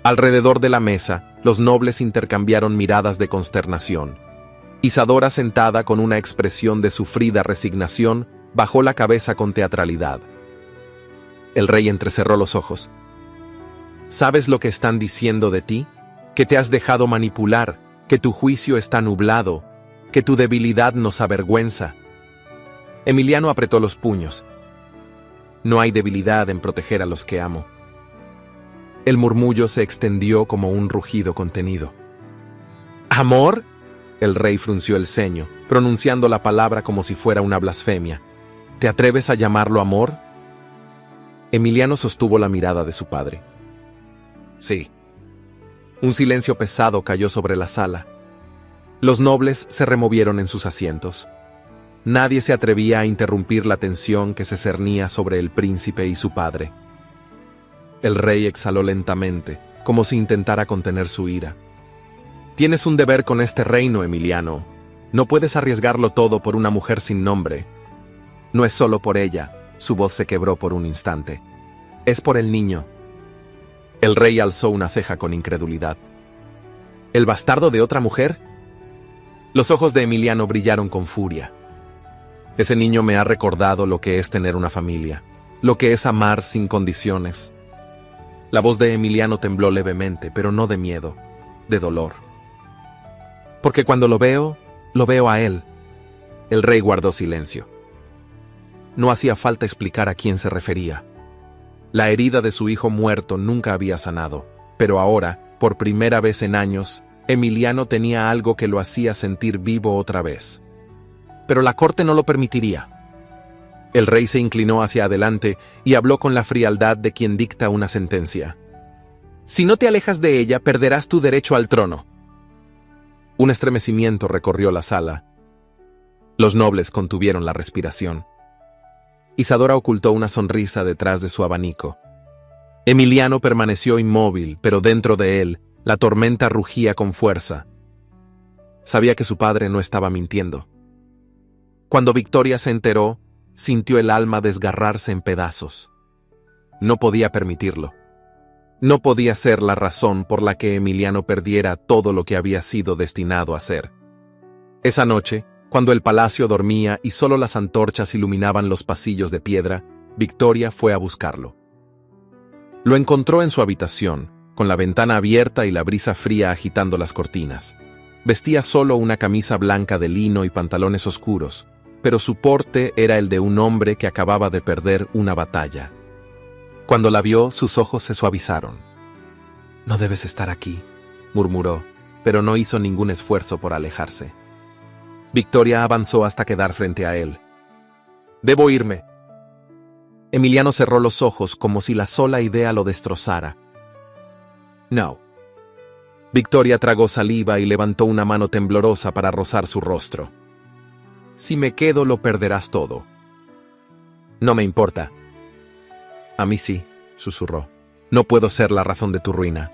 Alrededor de la mesa, los nobles intercambiaron miradas de consternación. Isadora, sentada con una expresión de sufrida resignación, bajó la cabeza con teatralidad. El rey entrecerró los ojos. «¿Sabes lo que están diciendo de ti? Que te has dejado manipular, que tu juicio está nublado, que tu debilidad nos avergüenza». Emiliano apretó los puños. «No hay debilidad en proteger a los que amo». El murmullo se extendió como un rugido contenido. «¿Amor?». El rey frunció el ceño, pronunciando la palabra como si fuera una blasfemia. «¿Te atreves a llamarlo amor?». Emiliano sostuvo la mirada de su padre. «Sí». Un silencio pesado cayó sobre la sala. Los nobles se removieron en sus asientos. Nadie se atrevía a interrumpir la tensión que se cernía sobre el príncipe y su padre. El rey exhaló lentamente, como si intentara contener su ira. «Tienes un deber con este reino, Emiliano. No puedes arriesgarlo todo por una mujer sin nombre. No es solo por ella». Su voz se quebró por un instante. «Es por el niño». El rey alzó una ceja con incredulidad. «¿El bastardo de otra mujer?». Los ojos de Emiliano brillaron con furia. «Ese niño me ha recordado lo que es tener una familia, lo que es amar sin condiciones». La voz de Emiliano tembló levemente, pero no de miedo, de dolor. «Porque cuando lo veo a él». El rey guardó silencio. No hacía falta explicar a quién se refería. La herida de su hijo muerto nunca había sanado, pero ahora, por primera vez en años, Emiliano tenía algo que lo hacía sentir vivo otra vez. Pero la corte no lo permitiría. El rey se inclinó hacia adelante y habló con la frialdad de quien dicta una sentencia. «Si no te alejas de ella, perderás tu derecho al trono». Un estremecimiento recorrió la sala. Los nobles contuvieron la respiración. Isadora ocultó una sonrisa detrás de su abanico. Emiliano permaneció inmóvil, pero dentro de él, la tormenta rugía con fuerza. Sabía que su padre no estaba mintiendo. Cuando Victoria se enteró, sintió el alma desgarrarse en pedazos. No podía permitirlo. No podía ser la razón por la que Emiliano perdiera todo lo que había sido destinado a ser. Esa noche, cuando el palacio dormía y solo las antorchas iluminaban los pasillos de piedra, Victoria fue a buscarlo. Lo encontró en su habitación, con la ventana abierta y la brisa fría agitando las cortinas. Vestía solo una camisa blanca de lino y pantalones oscuros, pero su porte era el de un hombre que acababa de perder una batalla. Cuando la vio, sus ojos se suavizaron. «No debes estar aquí», murmuró, pero no hizo ningún esfuerzo por alejarse. Victoria avanzó hasta quedar frente a él. «Debo irme». Emiliano cerró los ojos como si la sola idea lo destrozara. «No». Victoria tragó saliva y levantó una mano temblorosa para rozar su rostro. «Si me quedo, lo perderás todo». «No me importa». «A mí sí», susurró. «No puedo ser la razón de tu ruina».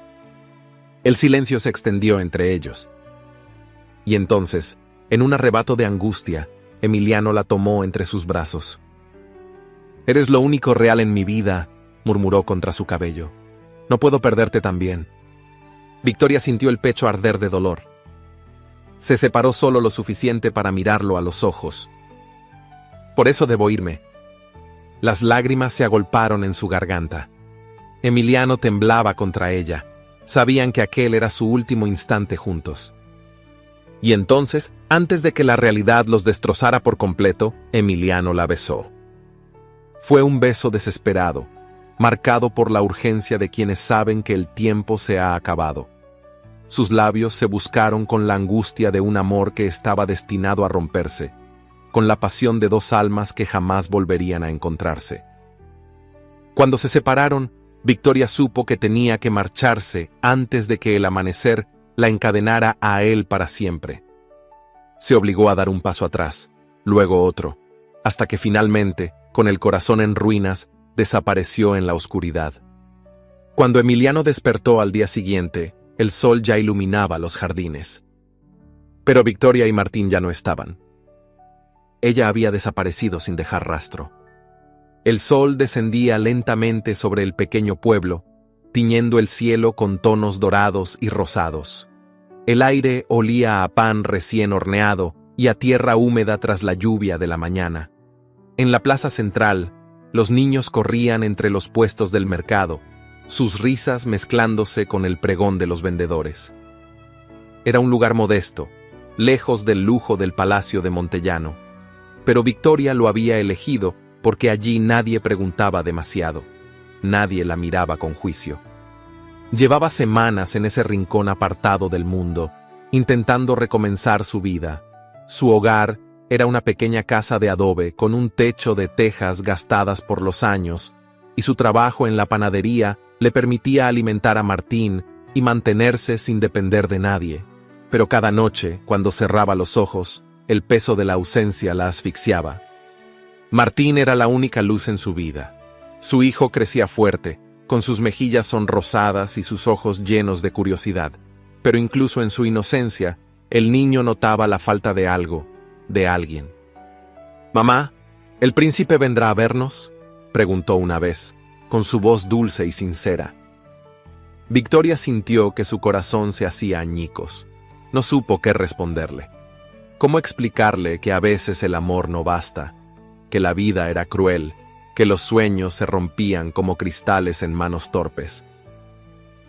El silencio se extendió entre ellos. Y entonces, en un arrebato de angustia, Emiliano la tomó entre sus brazos. «Eres lo único real en mi vida», murmuró contra su cabello. «No puedo perderte también». Victoria sintió el pecho arder de dolor. Se separó solo lo suficiente para mirarlo a los ojos. Por eso debo irme. Las lágrimas se agolparon en su garganta. Emiliano temblaba contra ella. Sabían que aquel era su último instante juntos. Y entonces, antes de que la realidad los destrozara por completo, Emiliano la besó. Fue un beso desesperado, marcado por la urgencia de quienes saben que el tiempo se ha acabado. Sus labios se buscaron con la angustia de un amor que estaba destinado a romperse, con la pasión de dos almas que jamás volverían a encontrarse. Cuando se separaron, Victoria supo que tenía que marcharse antes de que el amanecer la encadenara a él para siempre. Se obligó a dar un paso atrás, luego otro, hasta que finalmente, con el corazón en ruinas, desapareció en la oscuridad. Cuando Emiliano despertó al día siguiente, el sol ya iluminaba los jardines. Pero Victoria y Martín ya no estaban. Ella había desaparecido sin dejar rastro. El sol descendía lentamente sobre el pequeño pueblo, tiñendo el cielo con tonos dorados y rosados. El aire olía a pan recién horneado y a tierra húmeda tras la lluvia de la mañana. En la plaza central, los niños corrían entre los puestos del mercado, sus risas mezclándose con el pregón de los vendedores. Era un lugar modesto, lejos del lujo del Palacio de Montellano, pero Victoria lo había elegido porque allí nadie preguntaba demasiado, nadie la miraba con juicio. Llevaba semanas en ese rincón apartado del mundo, intentando recomenzar su vida. Su hogar era una pequeña casa de adobe con un techo de tejas gastadas por los años, y su trabajo en la panadería le permitía alimentar a Martín y mantenerse sin depender de nadie. Pero cada noche, cuando cerraba los ojos, el peso de la ausencia la asfixiaba. Martín era la única luz en su vida. Su hijo crecía fuerte, con sus mejillas sonrosadas y sus ojos llenos de curiosidad. Pero incluso en su inocencia, el niño notaba la falta de algo, de alguien. «Mamá, ¿el príncipe vendrá a vernos?», preguntó una vez, con su voz dulce y sincera. Victoria sintió que su corazón se hacía añicos. No supo qué responderle. ¿Cómo explicarle que a veces el amor no basta, que la vida era cruel, que los sueños se rompían como cristales en manos torpes?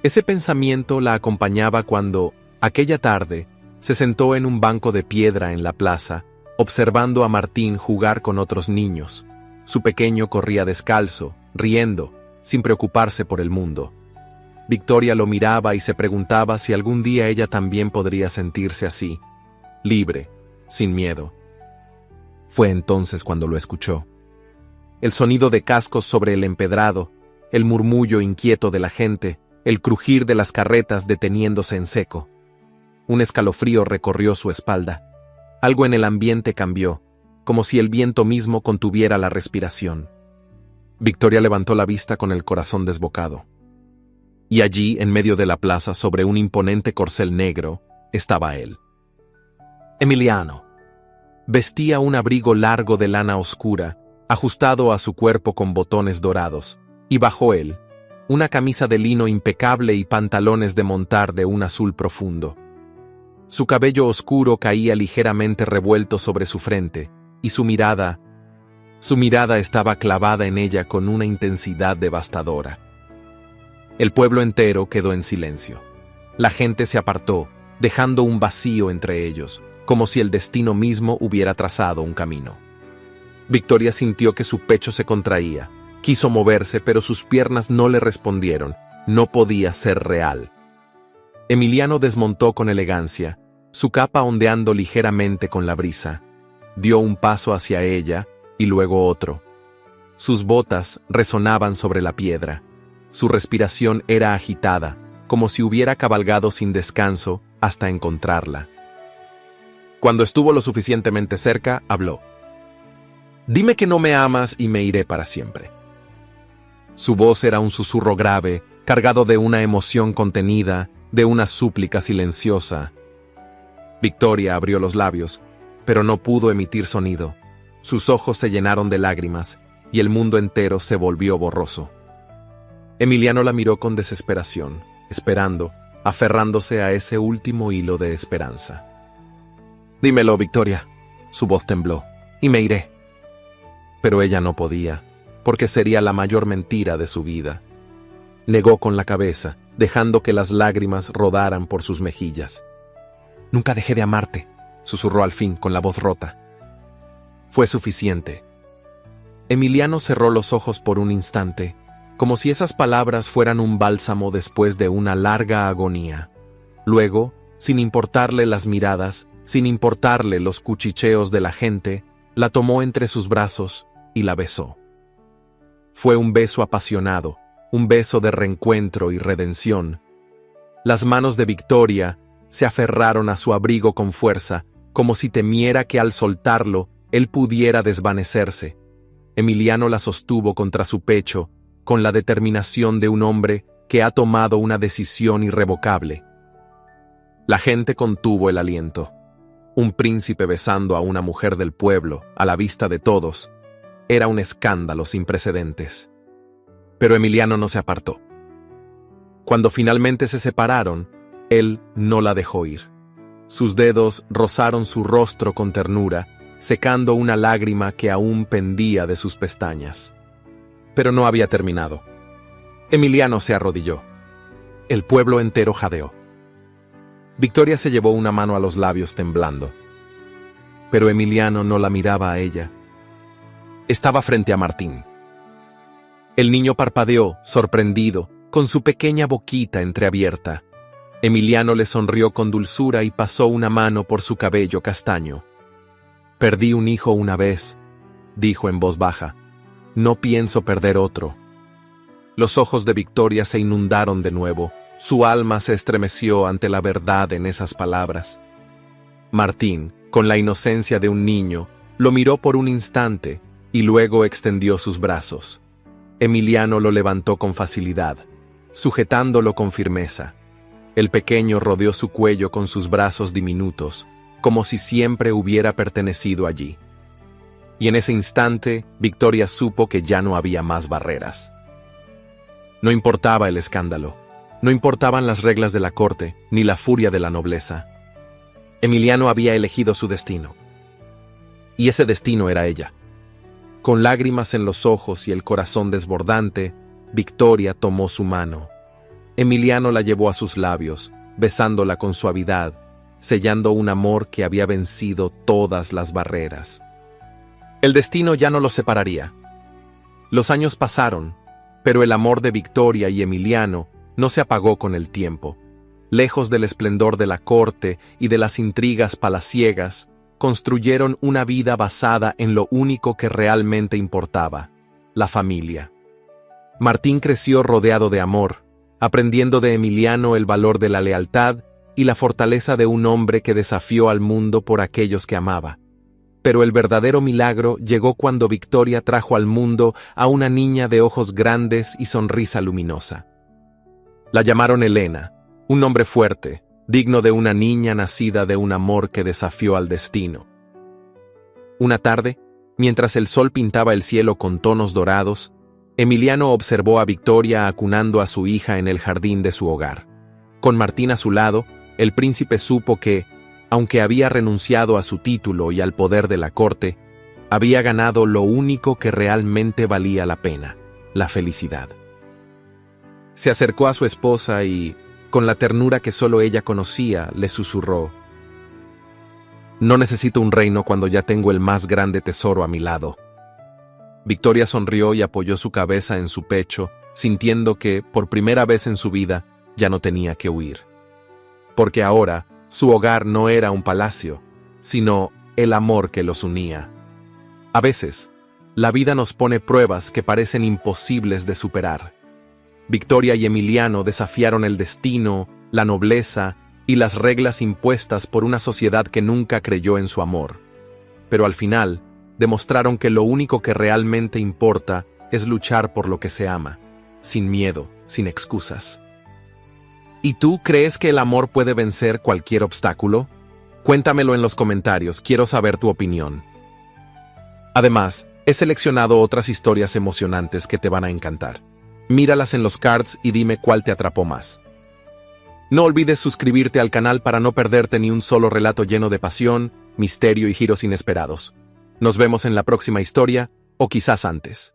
Ese pensamiento la acompañaba cuando, aquella tarde, se sentó en un banco de piedra en la plaza, observando a Martín jugar con otros niños. Su pequeño corría descalzo, riendo, sin preocuparse por el mundo. Victoria lo miraba y se preguntaba si algún día ella también podría sentirse así, libre, sin miedo. Fue entonces cuando lo escuchó. El sonido de cascos sobre el empedrado, el murmullo inquieto de la gente, el crujir de las carretas deteniéndose en seco. Un escalofrío recorrió su espalda. Algo en el ambiente cambió, como si el viento mismo contuviera la respiración. Victoria levantó la vista con el corazón desbocado. Y allí, en medio de la plaza, sobre un imponente corcel negro, estaba él. Emiliano. Vestía un abrigo largo de lana oscura, ajustado a su cuerpo con botones dorados, y bajo él, una camisa de lino impecable y pantalones de montar de un azul profundo. Su cabello oscuro caía ligeramente revuelto sobre su frente, y su mirada estaba clavada en ella con una intensidad devastadora. El pueblo entero quedó en silencio. La gente se apartó, dejando un vacío entre ellos, como si el destino mismo hubiera trazado un camino. Victoria sintió que su pecho se contraía. Quiso moverse, pero sus piernas no le respondieron. No podía ser real. Emiliano desmontó con elegancia, su capa ondeando ligeramente con la brisa. Dio un paso hacia ella y luego otro. Sus botas resonaban sobre la piedra. Su respiración era agitada, como si hubiera cabalgado sin descanso hasta encontrarla. Cuando estuvo lo suficientemente cerca, habló. «Dime que no me amas y me iré para siempre». Su voz era un susurro grave, cargado de una emoción contenida, de una súplica silenciosa. Victoria abrió los labios, pero no pudo emitir sonido. Sus ojos se llenaron de lágrimas, y el mundo entero se volvió borroso. Emiliano la miró con desesperación, esperando, aferrándose a ese último hilo de esperanza. Dímelo, Victoria. Su voz tembló. Y me iré. Pero ella no podía, porque sería la mayor mentira de su vida. Negó con la cabeza, dejando que las lágrimas rodaran por sus mejillas. Nunca dejé de amarte, susurró al fin con la voz rota. Fue suficiente. Emiliano cerró los ojos por un instante, como si esas palabras fueran un bálsamo después de una larga agonía. Luego, sin importarle las miradas, sin importarle los cuchicheos de la gente, la tomó entre sus brazos y la besó. Fue un beso apasionado, un beso de reencuentro y redención. Las manos de Victoria se aferraron a su abrigo con fuerza, como si temiera que al soltarlo, él pudiera desvanecerse. Emiliano la sostuvo contra su pecho, con la determinación de un hombre que ha tomado una decisión irrevocable. La gente contuvo el aliento. Un príncipe besando a una mujer del pueblo, a la vista de todos, era un escándalo sin precedentes. Pero Emiliano no se apartó. Cuando finalmente se separaron, él no la dejó ir. Sus dedos rozaron su rostro con ternura, secando una lágrima que aún pendía de sus pestañas. Pero no había terminado. Emiliano se arrodilló. El pueblo entero jadeó. Victoria se llevó una mano a los labios temblando. Pero Emiliano no la miraba a ella. Estaba frente a Martín. El niño parpadeó, sorprendido, con su pequeña boquita entreabierta. Emiliano le sonrió con dulzura y pasó una mano por su cabello castaño. «Perdí un hijo una vez», dijo en voz baja. «No pienso perder otro». Los ojos de Victoria se inundaron de nuevo. Su alma se estremeció ante la verdad en esas palabras. Martín, con la inocencia de un niño, lo miró por un instante y luego extendió sus brazos. Emiliano lo levantó con facilidad, sujetándolo con firmeza. El pequeño rodeó su cuello con sus brazos diminutos, como si siempre hubiera pertenecido allí. Y en ese instante, Victoria supo que ya no había más barreras. No importaba el escándalo, no importaban las reglas de la corte, ni la furia de la nobleza. Emiliano había elegido su destino. Y ese destino era ella. Con lágrimas en los ojos y el corazón desbordante, Victoria tomó su mano. Emiliano la llevó a sus labios, besándola con suavidad, sellando un amor que había vencido todas las barreras. El destino ya no los separaría. Los años pasaron, pero el amor de Victoria y Emiliano no se apagó con el tiempo. Lejos del esplendor de la corte y de las intrigas palaciegas, construyeron una vida basada en lo único que realmente importaba, la familia. Martín creció rodeado de amor, aprendiendo de Emiliano el valor de la lealtad y la fortaleza de un hombre que desafió al mundo por aquellos que amaba. Pero el verdadero milagro llegó cuando Victoria trajo al mundo a una niña de ojos grandes y sonrisa luminosa. La llamaron Helena, un nombre fuerte, digno de una niña nacida de un amor que desafió al destino. Una tarde, mientras el sol pintaba el cielo con tonos dorados, Emiliano observó a Victoria acunando a su hija en el jardín de su hogar. Con Martín a su lado, el príncipe supo que, aunque había renunciado a su título y al poder de la corte, había ganado lo único que realmente valía la pena, la felicidad. Se acercó a su esposa y, con la ternura que solo ella conocía, le susurró: «No necesito un reino cuando ya tengo el más grande tesoro a mi lado». Victoria sonrió y apoyó su cabeza en su pecho, sintiendo que, por primera vez en su vida, ya no tenía que huir. Porque ahora, su hogar no era un palacio, sino el amor que los unía. A veces, la vida nos pone pruebas que parecen imposibles de superar. Victoria y Emiliano desafiaron el destino, la nobleza y las reglas impuestas por una sociedad que nunca creyó en su amor. Pero al final, demostraron que lo único que realmente importa es luchar por lo que se ama, sin miedo, sin excusas. ¿Y tú crees que el amor puede vencer cualquier obstáculo? Cuéntamelo en los comentarios, quiero saber tu opinión. Además, he seleccionado otras historias emocionantes que te van a encantar. Míralas en los cards y dime cuál te atrapó más. No olvides suscribirte al canal para no perderte ni un solo relato lleno de pasión misterio y giros inesperados. Nos vemos en la próxima historia, o quizás antes.